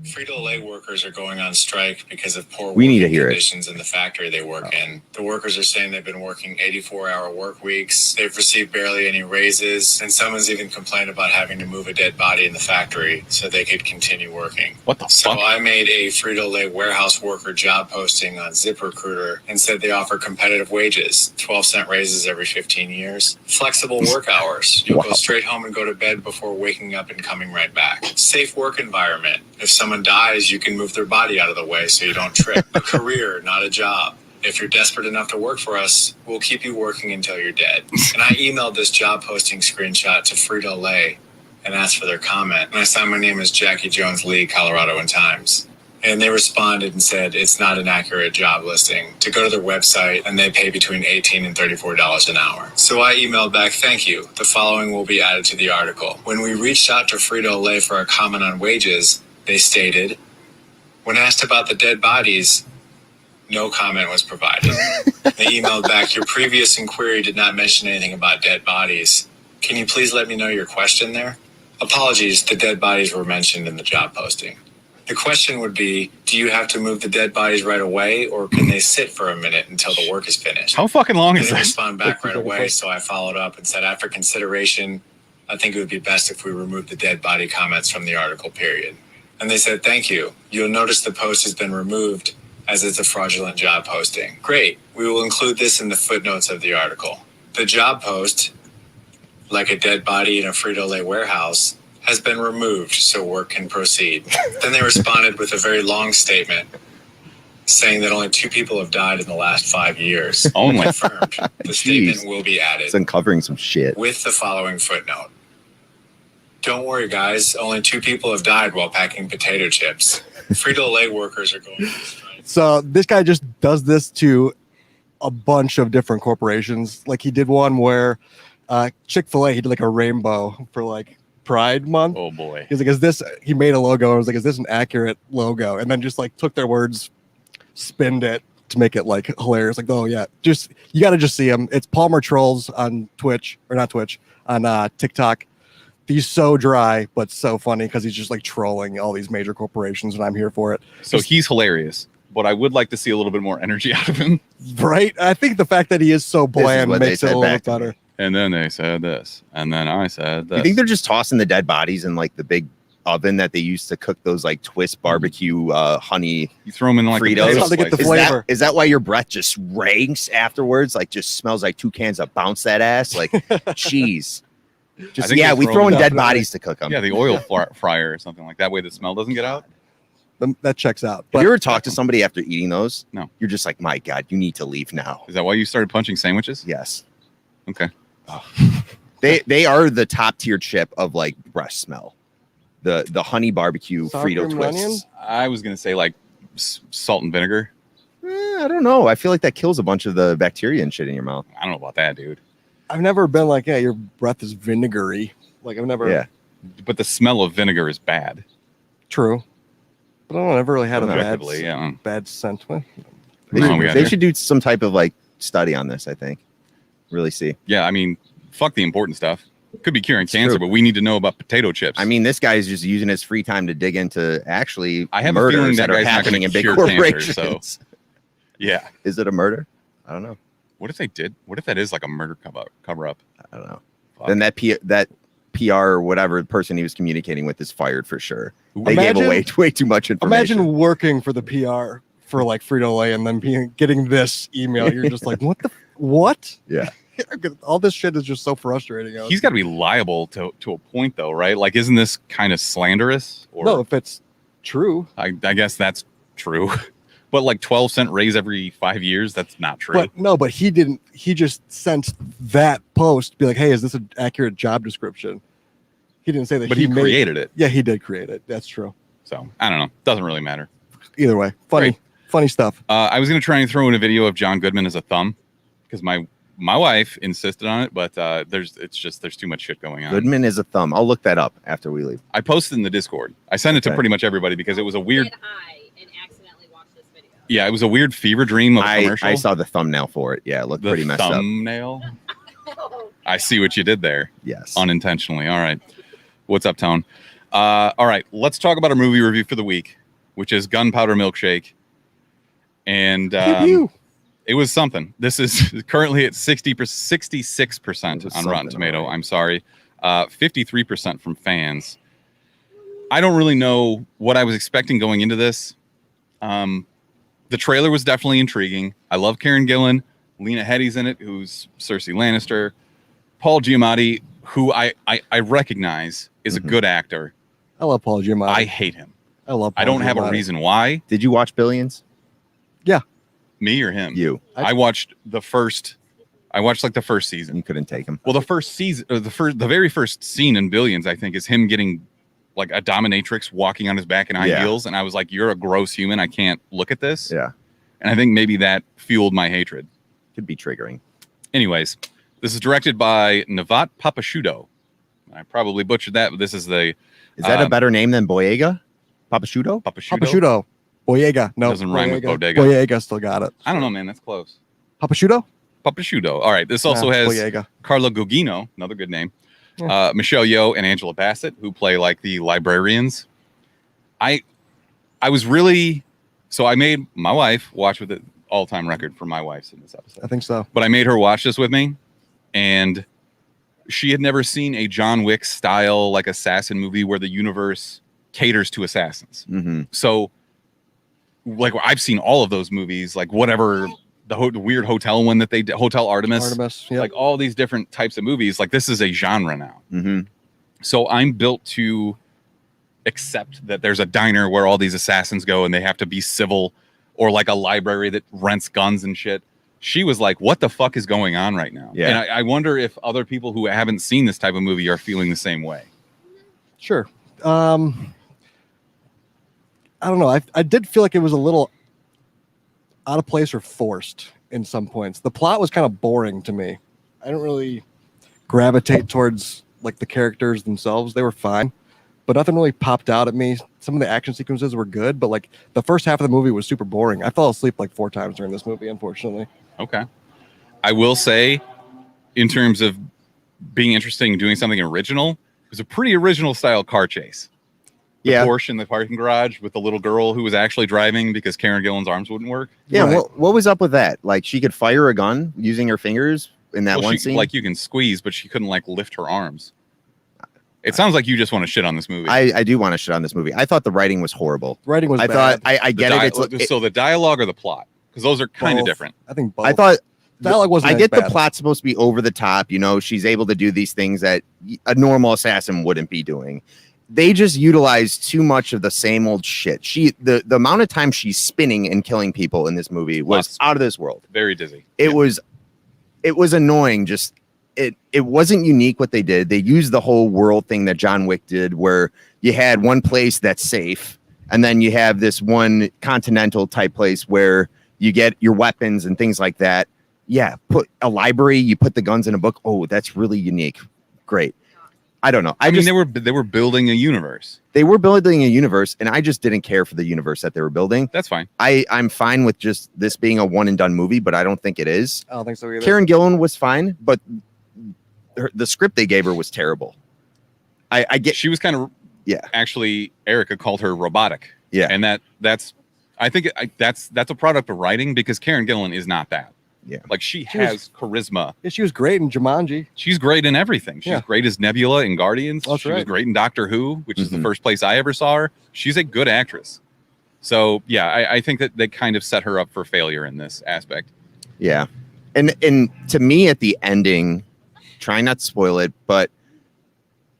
Speaker 5: Frito Lay workers are going on strike because of poor
Speaker 1: We need to
Speaker 5: working
Speaker 1: hear it.
Speaker 5: conditions in the factory they work in. The workers are saying they've been working 84-hour work weeks. They've received barely any raises, and someone's even complained about having to move a dead body in the factory so they could continue working.
Speaker 2: What the
Speaker 5: So
Speaker 2: fuck?
Speaker 5: I made a Frito Lay warehouse worker job posting on ZipRecruiter and said they offer competitive wages, 12-cent raises every 15 years, flexible work hours. You'll go
Speaker 1: Wow.
Speaker 5: straight home and go to bed before waking up and coming right back. Safe work environment. If someone dies, you can move their body out of the way so you don't trip. A career, not a job. If you're desperate enough to work for us, we'll keep you working until you're dead. And I emailed this job posting screenshot to Frito Lay, and asked for their comment. And I signed my name as Jackie Jones Lee, Colorado and Times. And they responded and said it's not an accurate job listing. To go to their website, and they pay between $18 and $34 an hour. So I emailed back, thank you. The following will be added to the article. When we reached out to Frito Lay for a comment on wages, they stated, when asked about the dead bodies, no comment was provided. They emailed back, your previous inquiry did not mention anything about dead bodies. Can you please let me know your question there? Apologies, the dead bodies were mentioned in the job posting. The question would be, do you have to move the dead bodies right away, or can they sit for a minute until the work is finished?
Speaker 2: How fucking long is
Speaker 5: They
Speaker 2: this?
Speaker 5: respond back right away, so I followed up and said, after consideration, I think it would be best if we remove the dead body comments from the article, period. And they said, thank you. You'll notice the post has been removed as it's a fraudulent job posting. Great. We will include this in the footnotes of the article. The job post, like a dead body in a Frito Lay warehouse, has been removed so work can proceed. Then they responded with a very long statement saying that only 2 people have died in the last 5 years.
Speaker 2: Only.
Speaker 5: Confirmed. The
Speaker 1: Jeez.
Speaker 5: statement will be added
Speaker 1: It's uncovering some shit.
Speaker 5: with the following footnote. Don't worry, guys. Only 2 people have died while packing potato chips. Frito Lay workers are going on strike.
Speaker 3: So this guy just does this to a bunch of different corporations. Like he did one where Chick-fil-A, he did like a rainbow for like Pride Month.
Speaker 2: Oh boy.
Speaker 3: He's like, is this, he made a logo. I was like, is this an accurate logo? And then just like took their words, spinned it to make it like hilarious. Like, oh yeah, just, you got to just see him. It's Palmer Trolls on Twitch, or not Twitch, on TikTok. He's so dry, but so funny because he's just like trolling all these major corporations, and I'm here for it.
Speaker 2: So he's hilarious, but I would like to see a little bit more energy out of him.
Speaker 3: Right? I think the fact that he is so bland
Speaker 1: what they
Speaker 3: makes it
Speaker 1: said
Speaker 3: a little
Speaker 1: back
Speaker 3: bit
Speaker 1: to me.
Speaker 3: better.
Speaker 2: And then they said this, and then I said this.
Speaker 1: You think they're just tossing the dead bodies in like the big oven that they used to cook those like twist barbecue honey?
Speaker 2: You throw them in like
Speaker 1: Fritos.
Speaker 2: the
Speaker 3: That's how they get the
Speaker 1: Is
Speaker 3: flavor.
Speaker 1: that why your breath just ranks afterwards? Like just smells like 2 cans of bounce that ass? Like cheese. Just
Speaker 2: think
Speaker 1: yeah,
Speaker 2: they
Speaker 1: we
Speaker 2: throw
Speaker 1: throw in
Speaker 2: them
Speaker 1: dead
Speaker 3: in-
Speaker 1: bodies to cook them.
Speaker 2: Yeah, the oil fryer or something like that. Way the smell doesn't get out.
Speaker 3: That checks out.
Speaker 1: Have
Speaker 3: But
Speaker 1: you ever talked to somebody after eating those?
Speaker 2: No.
Speaker 1: You're just like, my God, you need to leave now.
Speaker 2: Is that why you started punching sandwiches?
Speaker 1: Yes.
Speaker 2: Okay.
Speaker 1: They are the top tier chip of like breast smell. The honey barbecue
Speaker 3: Sour
Speaker 1: Frito
Speaker 3: cream and onion?
Speaker 1: twists.
Speaker 2: I was gonna say like salt and vinegar.
Speaker 1: I don't know. I feel like that kills a bunch of the bacteria and shit in your mouth.
Speaker 2: I don't know about that, dude.
Speaker 3: I've never been like, yeah, your breath is vinegary. Like I've never.
Speaker 1: Yeah.
Speaker 2: But the smell of vinegar is bad.
Speaker 3: True. But I don't know. I've never really had a
Speaker 2: Objectively, yeah.
Speaker 3: bad scent. Well,
Speaker 1: They,
Speaker 2: No,
Speaker 1: should,
Speaker 2: we got
Speaker 1: they
Speaker 2: there.
Speaker 1: should do some type of like study on this, I think. Really see.
Speaker 2: Yeah, I mean, fuck the important stuff. Could be curing
Speaker 1: It's
Speaker 2: cancer,
Speaker 1: true.
Speaker 2: but we need to know about potato chips.
Speaker 1: I mean, this guy is just using his free time to dig into actually
Speaker 2: I have a feeling
Speaker 1: murders
Speaker 2: that
Speaker 1: that are
Speaker 2: guy's not
Speaker 1: happening
Speaker 2: gonna
Speaker 1: in big
Speaker 2: cure cancer,
Speaker 1: corporations.
Speaker 2: yeah.
Speaker 1: Is it a murder? I don't know.
Speaker 2: What if they did? What if that is like a murder cover up?
Speaker 1: I don't know.
Speaker 2: Fuck.
Speaker 1: Then that PR or whatever person he was communicating with is fired for sure. They
Speaker 3: Imagine-
Speaker 1: gave away way too much information.
Speaker 3: imagine working for the PR for like Frito Lay and then getting this email. You're just like, what?
Speaker 1: Yeah.
Speaker 3: All this shit is just so frustrating.
Speaker 2: He's got to be liable to a point, though, right? Like, isn't this kind of slanderous? Or
Speaker 3: No, if it's true.
Speaker 2: I guess that's true. But like 12-cent raise every 5 years, that's not true.
Speaker 3: But no, but he didn't. He just sent that post to be like, hey, is this an accurate job description? He didn't say that.
Speaker 2: But he created it.
Speaker 3: Yeah, he did create it. That's true.
Speaker 2: So I don't know. Doesn't really matter.
Speaker 3: Either way, funny stuff.
Speaker 2: I was going to try and throw in a video of John Goodman as a thumb because my wife insisted on it, but there's too much shit going on.
Speaker 1: Goodman is a thumb. I'll look that up after we leave.
Speaker 2: I posted in the Discord. I sent it to
Speaker 1: Okay.
Speaker 2: pretty much everybody because it was a weird.
Speaker 4: Get high and accidentally watch this video.
Speaker 2: Yeah, it was a weird fever dream of a
Speaker 1: I
Speaker 2: commercial.
Speaker 1: saw the thumbnail for it. Yeah, it looked
Speaker 2: the
Speaker 1: pretty messed up.
Speaker 2: thumbnail.
Speaker 4: Oh,
Speaker 2: I see what you did there
Speaker 1: Yes.
Speaker 2: unintentionally. All right. What's up, Tone? All right. Let's talk about our movie review for the week, which is Gunpowder Milkshake. And it was something. This is currently at 66% on Rotten
Speaker 1: something,
Speaker 2: Tomato.
Speaker 1: all right.
Speaker 2: I'm sorry. 53% from fans. I don't really know what I was expecting going into this. The trailer was definitely intriguing. I love Karen Gillan. Lena Headey's in it, who's Cersei Lannister. Paul Giamatti, who I recognize is a good actor.
Speaker 3: I love Paul Giamatti.
Speaker 2: I hate him.
Speaker 3: I love.
Speaker 2: I
Speaker 3: Paul
Speaker 2: don't have a
Speaker 3: Giamatti.
Speaker 2: reason why.
Speaker 1: Did you watch Billions?
Speaker 2: Me or him?
Speaker 1: You.
Speaker 2: I watched the first I watched like the first season.
Speaker 1: You couldn't take him.
Speaker 2: Well, the first season, or the very first scene in Billions, I think, is him getting like a dominatrix walking on his back in high heels, and I was like, "You're a gross human. I can't look at this."
Speaker 1: Yeah,
Speaker 2: and I think maybe that fueled my hatred.
Speaker 1: could be triggering.
Speaker 2: Anyways, this is directed by Navat Papashudo. I probably butchered that, but this is the.
Speaker 1: Is that a better name than Boyega? Papashudo?
Speaker 3: Papashudo. Boyega. No.
Speaker 2: Doesn't rhyme with bodega.
Speaker 3: Boyega still got it.
Speaker 2: I don't know, man. That's close.
Speaker 3: Papashudo?
Speaker 2: Papashudo. All right. This also has
Speaker 3: Boyega.
Speaker 2: Carla Gugino, another good name.
Speaker 3: Yeah.
Speaker 2: Michelle Yeoh and Angela Bassett, who play like the librarians. I was really I made my wife watch with the all-time record for my wife's in this episode.
Speaker 3: I think so.
Speaker 2: But I made her watch this with me, and she had never seen a John Wick style like assassin movie where the universe caters to assassins.
Speaker 1: Mm-hmm.
Speaker 2: So, like, I've seen all of those movies, like whatever the weird hotel one that they did, Hotel Artemis,
Speaker 3: yeah.
Speaker 2: like all these different types of movies. Like, this is a genre now.
Speaker 1: Mm-hmm.
Speaker 2: So I'm built to accept that there's a diner where all these assassins go and they have to be civil, or like a library that rents guns and shit. She was like, what the fuck is going on right now?
Speaker 1: Yeah.
Speaker 2: And I wonder if other people who haven't seen this type of movie are feeling the same way.
Speaker 3: Sure. I don't know. I did feel like it was a little out of place or forced in some points. The plot was kind of boring to me. I didn't really gravitate towards like the characters themselves. They were fine, but nothing really popped out at me. Some of the action sequences were good, but like the first half of the movie was super boring. I fell asleep like 4 times during this movie, unfortunately.
Speaker 2: Okay. I will say, in terms of being interesting and doing something original, it was a pretty original style car chase. The Porsche in the parking garage with the little girl who was actually driving because Karen Gillan's arms wouldn't work.
Speaker 1: Yeah.
Speaker 3: Right.
Speaker 1: What was up with that? Like, she could fire a gun using her fingers in that one scene?
Speaker 2: Like, you can squeeze, but she couldn't like lift her arms. It sounds like you just want to shit on this movie.
Speaker 1: I do want to shit on this movie. I thought the writing was horrible.
Speaker 3: Writing was
Speaker 1: I
Speaker 3: bad.
Speaker 1: thought I get it.
Speaker 2: So the dialogue or the plot? Because those are kind of
Speaker 3: Both.
Speaker 2: different.
Speaker 3: I think both.
Speaker 1: I thought
Speaker 3: dialogue wasn't.
Speaker 1: I
Speaker 3: as
Speaker 1: get the
Speaker 3: bad.
Speaker 1: plot's supposed to be over the top. You know, she's able to do these things that a normal assassin wouldn't be doing. They just utilize too much of the same old shit. The amount of time she's spinning and killing people in this movie was out of this world.
Speaker 2: Very dizzy.
Speaker 1: It was annoying. Just it wasn't unique what they did. They used the whole world thing that John Wick did, where you had one place that's safe, and then you have this one continental type place where you get your weapons and things like that. Yeah, put a library, you put the guns in a book. Oh, that's really unique. Great. I don't know.
Speaker 2: I mean, they were building a universe.
Speaker 1: They were building a universe, and I just didn't care for the universe that they were building.
Speaker 2: That's fine.
Speaker 1: I'm fine with just this being a one and done movie, but I don't think it is.
Speaker 3: I don't think so either.
Speaker 1: Karen Gillan was fine, but the script they gave her was terrible. I get
Speaker 2: She was kind of Actually, Erica called her robotic.
Speaker 1: Yeah,
Speaker 2: and that's a product of writing, because Karen Gillan is not that.
Speaker 1: Yeah,
Speaker 2: like she has charisma.
Speaker 3: Yeah, she was great in Jumanji.
Speaker 2: She's great in everything. She's great as Nebula in Guardians.
Speaker 3: That's
Speaker 2: she
Speaker 3: right.
Speaker 2: was great in Doctor Who, which is the first place I ever saw her. She's a good actress. So yeah, I think that they kind of set her up for failure in this aspect.
Speaker 1: Yeah, and to me at the ending, try not to spoil it, but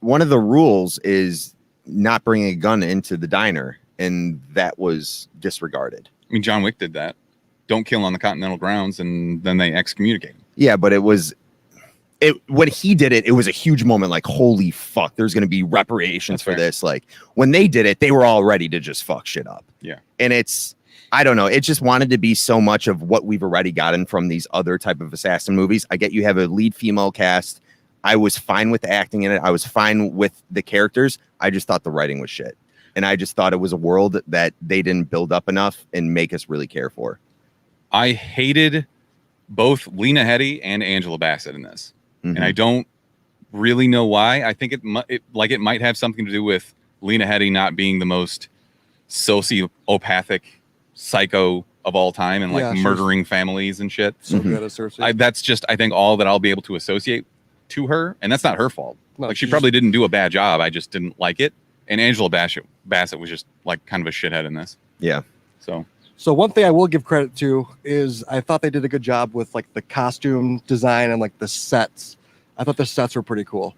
Speaker 1: one of the rules is not bringing a gun into the diner, and that was disregarded.
Speaker 2: I mean, John Wick did that. Don't kill on the Continental grounds, and then they excommunicate him.
Speaker 1: Yeah, but when he did it, it was a huge moment. Like, holy fuck, there's going to be reparations for this. Like, when they did it, they were all ready to just fuck shit up.
Speaker 2: Yeah.
Speaker 1: And I don't know. It just wanted to be so much of what we've already gotten from these other type of assassin movies. I get you have a lead female cast. I was fine with the acting in it. I was fine with the characters. I just thought the writing was shit. And I just thought it was a world that they didn't build up enough and make us really care for.
Speaker 2: I hated both Lena Headey and Angela Bassett in this. And I don't really know why. I think it might have something to do with Lena Headey not being the most sociopathic psycho of all time and like murdering families and shit.
Speaker 3: So good at Cersei.
Speaker 2: That's just, I think, all that I'll be able to associate to her, and that's not her fault.
Speaker 3: No,
Speaker 2: like, she probably didn't do a bad job. I just didn't like it. And Angela Bassett was just like kind of a shithead in this.
Speaker 1: Yeah.
Speaker 3: So one thing I will give credit to is I thought they did a good job with like the costume design and like the sets. I thought the sets were pretty cool.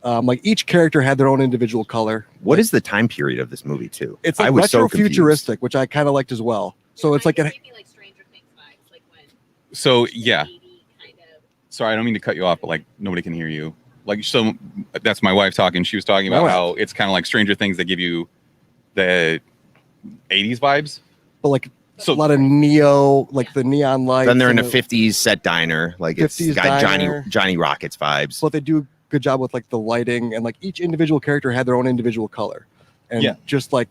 Speaker 3: Like each character had their own individual color.
Speaker 1: What is the time period of this movie too?
Speaker 3: It's like retro futuristic, which I kind of liked as well. So it's like
Speaker 4: Stranger Things vibes, like when
Speaker 2: so yeah.
Speaker 4: kind of
Speaker 2: Sorry, I don't mean to cut you off, but like nobody can hear you. Like, so that's my wife talking. She was talking about how it's kind of like Stranger Things that give you the 80s vibes.
Speaker 3: But like
Speaker 2: So
Speaker 3: a lot of neo, like the neon lights.
Speaker 1: Then they're in a
Speaker 3: and
Speaker 1: 50s set diner, like it's
Speaker 3: 50s
Speaker 1: got
Speaker 3: diner.
Speaker 1: Johnny Rockets vibes.
Speaker 3: But they do a good job with like the lighting, and like each individual character had their own individual color, and just like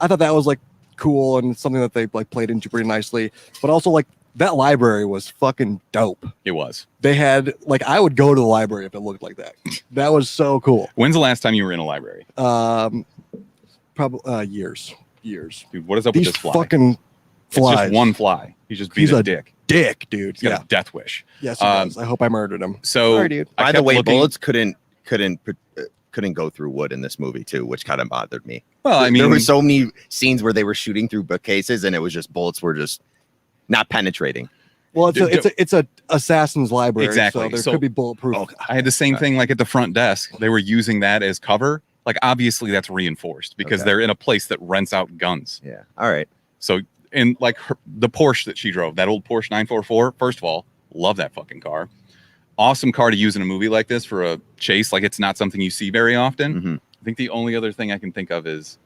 Speaker 3: I thought that was like cool and something that they like played into pretty nicely. But also like that library was fucking dope.
Speaker 2: it was.
Speaker 3: They had like I would go to the library if it looked like that. That was so cool.
Speaker 2: When's the last time you were in a library?
Speaker 3: Probably years.
Speaker 2: Dude, what is up
Speaker 3: These
Speaker 2: with this fly?
Speaker 3: fucking flies.
Speaker 2: It's just one fly. He's just being
Speaker 3: He's
Speaker 2: a
Speaker 3: a
Speaker 2: dick.
Speaker 3: dick, dude.
Speaker 2: He's got a death wish.
Speaker 3: Yes, he does. I hope I murdered him.
Speaker 2: So
Speaker 3: Sorry, dude.
Speaker 2: I
Speaker 1: By the
Speaker 2: kept
Speaker 1: way,
Speaker 2: looking-
Speaker 1: bullets couldn't go through wood in this movie too, which kind of bothered me.
Speaker 2: Well, I mean,
Speaker 1: there were so many scenes where they were shooting through bookcases, and it was just bullets were just not penetrating.
Speaker 3: Well, it's a assassin's library,
Speaker 2: Exactly.
Speaker 3: So there
Speaker 2: So-
Speaker 3: could be bulletproof.
Speaker 1: Oh,
Speaker 2: I had the same thing like at the front desk. They were using that as cover. Like, obviously, that's reinforced because
Speaker 1: Okay.
Speaker 2: they're in a place that rents out guns.
Speaker 1: Yeah. All right.
Speaker 2: So, and like the Porsche that she drove, that old Porsche 944, first of all, love that fucking car. Awesome car to use in a movie like this for a chase. Like, it's not something you see very often.
Speaker 1: Mm-hmm.
Speaker 2: I think the only other thing I can think of is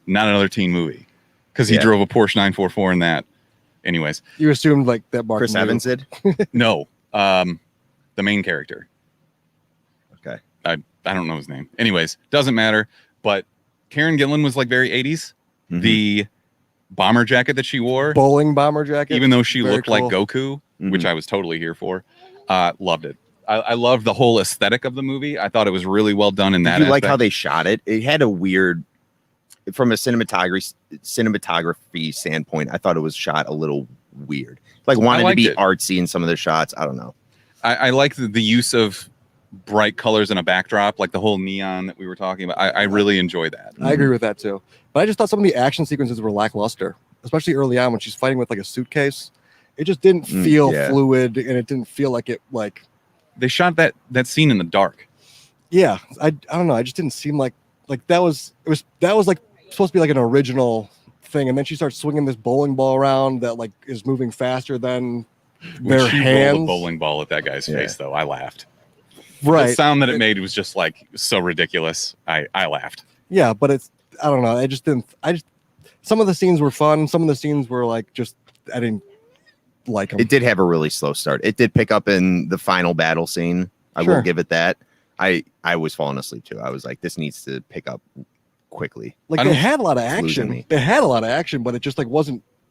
Speaker 2: not another teen movie because he
Speaker 1: Yeah.
Speaker 2: drove a Porsche 944 in that. Anyways,
Speaker 3: You assumed like that Mark
Speaker 1: Chris
Speaker 3: knew.
Speaker 1: Evans did.
Speaker 2: no, the main character.
Speaker 1: Okay.
Speaker 2: I don't know his name. Anyways, doesn't matter. But Karen Gillan was like very 80s.
Speaker 1: Mhm.
Speaker 2: The bomber jacket that she wore,
Speaker 3: bowling bomber jacket.
Speaker 2: even though she
Speaker 3: Very
Speaker 2: looked like
Speaker 3: cool.
Speaker 2: Goku,
Speaker 1: Mhm.
Speaker 2: which I was totally here for, loved it. I loved the whole aesthetic of the movie. I thought it was really well done in that.
Speaker 1: Did you like how
Speaker 2: aspect.
Speaker 1: they shot it? It had a weird, from a cinematography standpoint, I thought it was shot a little weird. Like wanted to
Speaker 2: liked
Speaker 1: be
Speaker 2: it.
Speaker 1: artsy in some of the shots. I don't know.
Speaker 2: I like the use of bright colors in a backdrop, like the whole neon that we were talking about. I really enjoy that.
Speaker 3: I agree with that too. But I just thought some of the action sequences were lackluster, especially early on when she's fighting with like a suitcase. It just didn't feel
Speaker 1: yeah.
Speaker 3: fluid, and it didn't feel like it like.
Speaker 2: They shot that scene in the dark.
Speaker 3: Yeah, I don't know. I just didn't seem like that was like supposed to be like an original thing, and then she starts swinging this bowling ball around that like is moving faster than
Speaker 2: When
Speaker 3: their
Speaker 2: she rolled a
Speaker 3: hands.
Speaker 2: bowling ball at that guy's face, though, I laughed. The
Speaker 3: Right.
Speaker 2: sound that it made was just like so ridiculous. I laughed.
Speaker 3: Yeah, but it's I don't know. I just some of the scenes were fun. Some of the scenes were like just I didn't like them.
Speaker 1: It did have a really slow start. It did pick up in the final battle scene. I
Speaker 3: Sure.
Speaker 1: will give it that. I was falling asleep too. I was like, this needs to pick up quickly.
Speaker 3: Like
Speaker 2: I
Speaker 3: they
Speaker 2: don't-
Speaker 3: had a lot of
Speaker 1: losing
Speaker 3: action.
Speaker 1: me.
Speaker 3: They had a lot of action, but it just like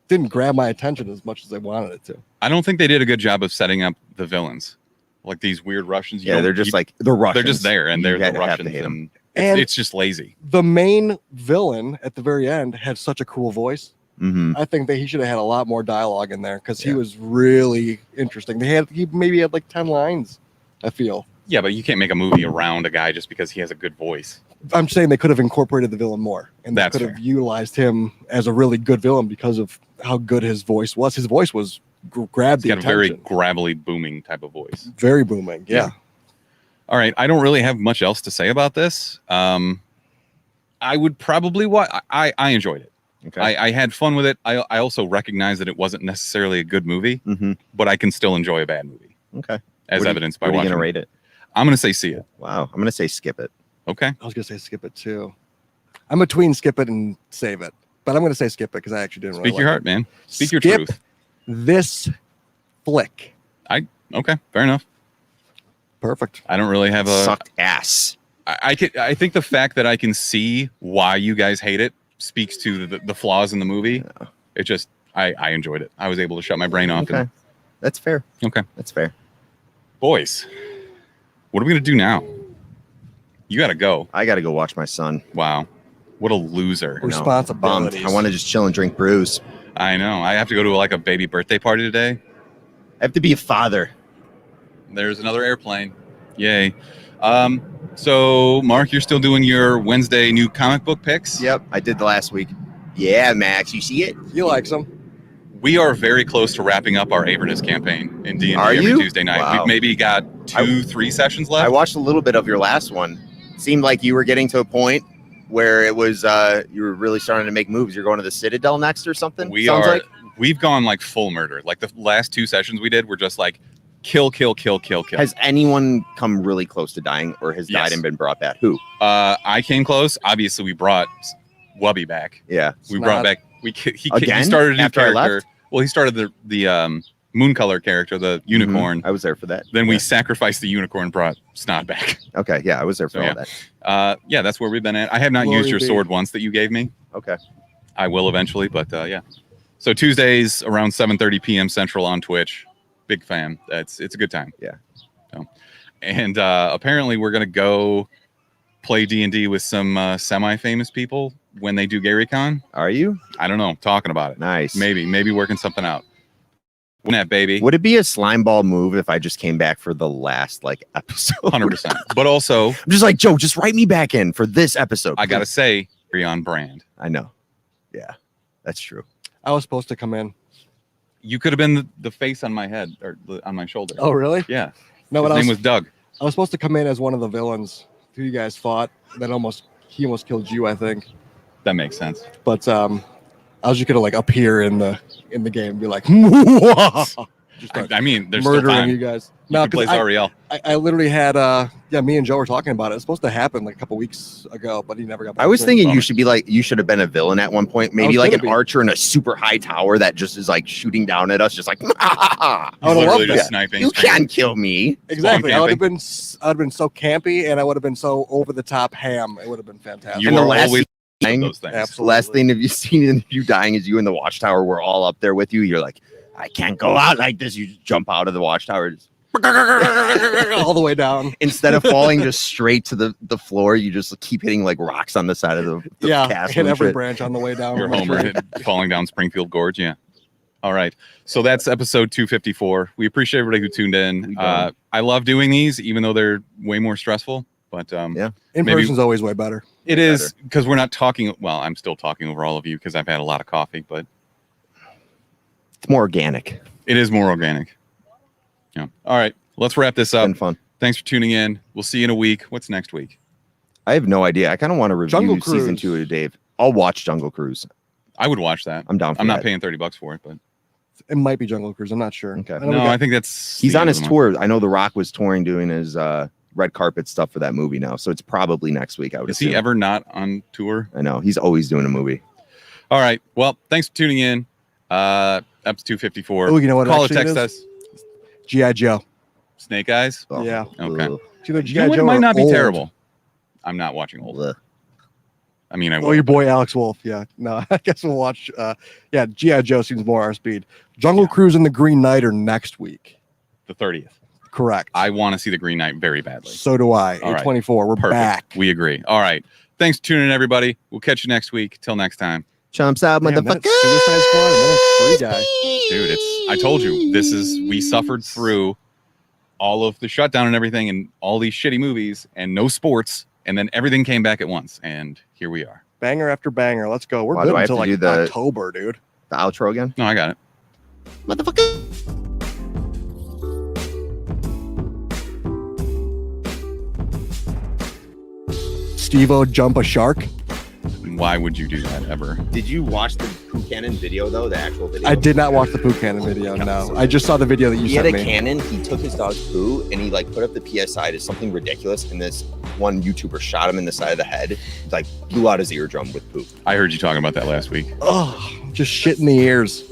Speaker 3: didn't grab my attention as much as I wanted it to.
Speaker 2: I don't think they did a good job of setting up the villains, like these weird Russians.
Speaker 1: Yeah, they're just like the Russians.
Speaker 2: they're just there, and they're
Speaker 1: You
Speaker 2: the
Speaker 1: have to
Speaker 2: Russians,
Speaker 1: hate 'em.
Speaker 2: and
Speaker 3: And-
Speaker 2: it's just lazy.
Speaker 3: The main villain at the very end had such a cool voice.
Speaker 1: Mhm.
Speaker 3: I think that he should have had a lot more dialogue in there because he
Speaker 1: Yeah.
Speaker 3: was really interesting. He maybe had like 10 lines, I feel.
Speaker 2: Yeah, but you can't make a movie around a guy just because he has a good voice.
Speaker 3: I'm saying they could have incorporated the villain more, and they
Speaker 2: That's
Speaker 3: could have
Speaker 2: fair.
Speaker 3: utilized him as a really good villain because of how good his voice was. His voice was grabbed
Speaker 2: He's
Speaker 3: the
Speaker 2: got a very
Speaker 3: attention.
Speaker 2: gravelly, booming type of voice.
Speaker 3: Very booming. Yeah.
Speaker 2: All right, I don't really have much else to say about this. I would probably watch. I enjoyed it.
Speaker 1: Okay.
Speaker 2: I had fun with it. I also recognize that it wasn't necessarily a good movie,
Speaker 1: Mhm.
Speaker 2: but I can still enjoy a bad movie,
Speaker 1: Okay.
Speaker 2: as
Speaker 1: What are you-
Speaker 2: evidenced by
Speaker 1: what are you
Speaker 2: watching.
Speaker 1: gonna rate it?
Speaker 2: I'm gonna say see it.
Speaker 1: Wow. I'm gonna say skip it.
Speaker 2: Okay.
Speaker 3: I was gonna say skip it too. I'm between skip it and save it, but I'm gonna say skip it because I actually didn't.
Speaker 2: Speak
Speaker 3: really
Speaker 2: your
Speaker 3: like
Speaker 2: heart, man. Speak your
Speaker 3: Skip
Speaker 2: truth.
Speaker 3: this flick.
Speaker 2: Okay, fair enough.
Speaker 3: Perfect.
Speaker 2: I don't really have a.
Speaker 1: Sucked ass.
Speaker 2: I think the fact that I can see why you guys hate it speaks to the flaws in the movie.
Speaker 1: Yeah.
Speaker 2: It just I enjoyed it. I was able to shut my brain off.
Speaker 1: Okay. That's fair.
Speaker 2: Okay.
Speaker 1: That's fair.
Speaker 2: Boys, what are we gonna do now? You gotta go.
Speaker 1: I gotta go watch my son.
Speaker 2: Wow, what a loser.
Speaker 1: I know.
Speaker 3: Responsibilities.
Speaker 1: Bummed. I want to just chill and drink brews.
Speaker 2: I know. I have to go to like a baby birthday party today.
Speaker 1: I have to be a father.
Speaker 2: There's another airplane. Yay. So Mark, you're still doing your Wednesday new comic book picks.
Speaker 1: Yep. I did the last week. Yeah, Max. You see it?
Speaker 3: You like some?
Speaker 2: We are very close to wrapping up our Avernus campaign in D&D
Speaker 1: Are
Speaker 2: every
Speaker 1: you?
Speaker 2: Tuesday night.
Speaker 1: Wow.
Speaker 2: We've maybe got 3 sessions left.
Speaker 1: I watched a little bit of your last one. Seemed like you were getting to a point where it was you were really starting to make moves. You're going to the Citadel next or something?
Speaker 2: We
Speaker 1: Sounds
Speaker 2: are.
Speaker 1: like?
Speaker 2: We've gone like full murder. Like the last 2 sessions we did were just like Kill.
Speaker 1: Has anyone come really close to dying or has died
Speaker 2: Yes.
Speaker 1: and been brought back? Who?
Speaker 2: I came close. Obviously, we brought Wubby back.
Speaker 1: Yeah.
Speaker 2: We brought back. He
Speaker 1: Again?
Speaker 2: started a new
Speaker 1: After I
Speaker 2: character.
Speaker 1: left?
Speaker 2: Well, he started the moon color character, the unicorn.
Speaker 1: I was there for that.
Speaker 2: Then we
Speaker 1: Yeah.
Speaker 2: sacrificed the unicorn, brought Snot back.
Speaker 1: Okay. Yeah, I was there for
Speaker 2: So,
Speaker 1: all that.
Speaker 2: Yeah, that's where we've been at. I have not
Speaker 3: Glory
Speaker 2: used your
Speaker 3: be.
Speaker 2: sword once that you gave me.
Speaker 1: Okay.
Speaker 2: I will eventually, but yeah. So Tuesdays around 7:30 p.m. Central on Twitch. Big fan. It's a good time.
Speaker 1: Yeah.
Speaker 2: So, and apparently we're gonna go play D&D with some semi-famous people when they do GaryCon.
Speaker 1: Are you?
Speaker 2: I don't know. Talking about it.
Speaker 1: Nice.
Speaker 2: Maybe working something out. Win that baby.
Speaker 1: Would it be a slime ball move if I just came back for the last episode?
Speaker 2: 100%. But also,
Speaker 1: I'm just like, Joe, just write me back in for this episode.
Speaker 2: I gotta
Speaker 1: please."
Speaker 2: say, you're on brand.
Speaker 1: I know. Yeah, that's true.
Speaker 3: I was supposed to come in.
Speaker 2: You could have been the face on my head or on my shoulder.
Speaker 3: Oh, really?
Speaker 2: Yeah.
Speaker 3: No,
Speaker 2: His
Speaker 3: but
Speaker 2: name was Doug.
Speaker 3: I was supposed to come in as one of the villains who you guys fought. That he almost killed you, I think.
Speaker 2: That makes sense.
Speaker 3: But I was just gonna appear in the game and be like, just start
Speaker 2: I mean, there's still
Speaker 3: murdering
Speaker 2: time.
Speaker 3: you guys.
Speaker 2: You
Speaker 3: No,
Speaker 2: can play
Speaker 3: because
Speaker 2: Zariel.
Speaker 3: I literally had me and Joe were talking about it. It's supposed to happen a couple weeks ago, but he never got back.
Speaker 1: I was
Speaker 3: to me.
Speaker 1: thinking
Speaker 2: Bummer.
Speaker 1: you should be you should have been a villain at one point. Maybe
Speaker 3: was
Speaker 1: like an
Speaker 3: gonna be.
Speaker 1: archer in a super high tower that just is shooting down at us, just like,
Speaker 2: He's
Speaker 3: I would've
Speaker 2: literally
Speaker 3: loved
Speaker 2: just
Speaker 3: that.
Speaker 2: sniping.
Speaker 1: you can't kill me.
Speaker 3: Exactly. I would have
Speaker 2: camping.
Speaker 3: been so campy, and I would have been so over the top ham. It would have been fantastic.
Speaker 2: You
Speaker 1: And the
Speaker 2: are
Speaker 1: last
Speaker 2: always
Speaker 1: thing-
Speaker 2: those things.
Speaker 3: Absolutely.
Speaker 1: Last thing have you seen in you dying is you in the watchtower. We're all up there with you. You're like, I can't go out like this. You just jump out of the watchtower. Just
Speaker 3: all the way down.
Speaker 1: instead of falling just straight to the floor, you just keep hitting rocks on the side of the
Speaker 3: Yeah,
Speaker 1: castle.
Speaker 3: hit
Speaker 1: and
Speaker 3: every
Speaker 1: shit.
Speaker 3: branch on the way down.
Speaker 2: You're Homer falling down Springfield Gorge. Yeah. All right. So that's episode 254. We appreciate everybody who tuned in.
Speaker 1: We don't.
Speaker 2: I love doing these, even though they're way more stressful. But
Speaker 1: Yeah.
Speaker 3: In
Speaker 2: maybe-
Speaker 3: person's always way better.
Speaker 2: it is because we're not talking. Well, I'm still talking over all of you because I've had a lot of coffee, but
Speaker 1: It's more organic.
Speaker 2: it is more organic. Yeah. All right. Let's wrap this
Speaker 1: It's
Speaker 2: up.
Speaker 1: been fun.
Speaker 2: Thanks for tuning in. We'll see you in a week. What's next week?
Speaker 1: I have no idea. I kind of want to review
Speaker 3: Jungle
Speaker 1: season
Speaker 3: Cruise.
Speaker 1: 2 of Dave. I'll watch Jungle Cruise.
Speaker 2: I would watch that.
Speaker 1: I'm down for
Speaker 2: I'm
Speaker 1: that.
Speaker 2: not paying $30 for it, but
Speaker 3: It might be Jungle Cruise. I'm not sure.
Speaker 1: Okay.
Speaker 3: I know we
Speaker 2: no,
Speaker 3: got-
Speaker 2: I think that's
Speaker 1: He's
Speaker 2: the
Speaker 1: on
Speaker 2: end
Speaker 1: his
Speaker 2: of the
Speaker 1: tour. I know The Rock was touring doing his red carpet stuff for that movie now. So it's probably next week, I would
Speaker 2: month. Is
Speaker 1: assume.
Speaker 2: he ever not on tour?
Speaker 1: I know. He's always doing a movie.
Speaker 2: All right. Well, thanks for tuning in. Episode 254.
Speaker 3: Oh, you know what?
Speaker 2: Call or
Speaker 3: actually it
Speaker 2: text
Speaker 3: is?
Speaker 2: us.
Speaker 3: G.I. Joe.
Speaker 2: Snake Eyes.
Speaker 1: Oh,
Speaker 3: Yeah.
Speaker 2: Okay.
Speaker 1: ugh,
Speaker 3: It's either
Speaker 2: You know
Speaker 3: G.I.
Speaker 2: what?
Speaker 3: Joe
Speaker 2: It might
Speaker 3: or
Speaker 2: not be
Speaker 3: Old.
Speaker 2: terrible. I'm not watching old.
Speaker 1: ugh.
Speaker 2: I mean, I
Speaker 3: Oh,
Speaker 2: will.
Speaker 3: your boy Alex Wolf. Yeah. No, I guess we'll watch. Yeah, G.I. Joe seems more our speed. Jungle Cruise and the Green Knight are next week.
Speaker 2: the 30th.
Speaker 3: Correct.
Speaker 2: I want to see the Green Knight very badly.
Speaker 3: So do I.
Speaker 2: All right.
Speaker 3: 8/24. We're
Speaker 2: Perfect.
Speaker 3: back.
Speaker 2: We agree. All right. Thanks for tuning in, everybody. We'll catch you next week. Till next time.
Speaker 1: Chumps out,
Speaker 3: Damn,
Speaker 1: motherfucker.
Speaker 3: that Suicide Squad and then a free guy.
Speaker 2: Dude, I told you, we suffered through all of the shutdown and everything and all these shitty movies and no sports. And then everything came back at once. And here we are.
Speaker 3: Banger after banger. Let's go. We're
Speaker 1: Why
Speaker 3: good
Speaker 1: do I have
Speaker 3: until
Speaker 1: to
Speaker 3: like
Speaker 1: do the-
Speaker 3: October, dude.
Speaker 1: The outro again.
Speaker 2: No, I got it.
Speaker 1: Motherfucker.
Speaker 3: Steve-O jump a shark.
Speaker 2: Why would you do that ever?
Speaker 1: Did you watch the Pooh Cannon video though? The actual video.
Speaker 3: I did not watch the poo cannon video. No, I just saw the video that you
Speaker 1: He had
Speaker 3: sent
Speaker 1: a
Speaker 3: me.
Speaker 1: cannon. He took his dog's poo and he put up the PSI to something ridiculous. And this one YouTuber shot him in the side of the head. Blew out his eardrum with poo.
Speaker 2: I heard you talking about that last week.
Speaker 3: Oh, just shit in the ears.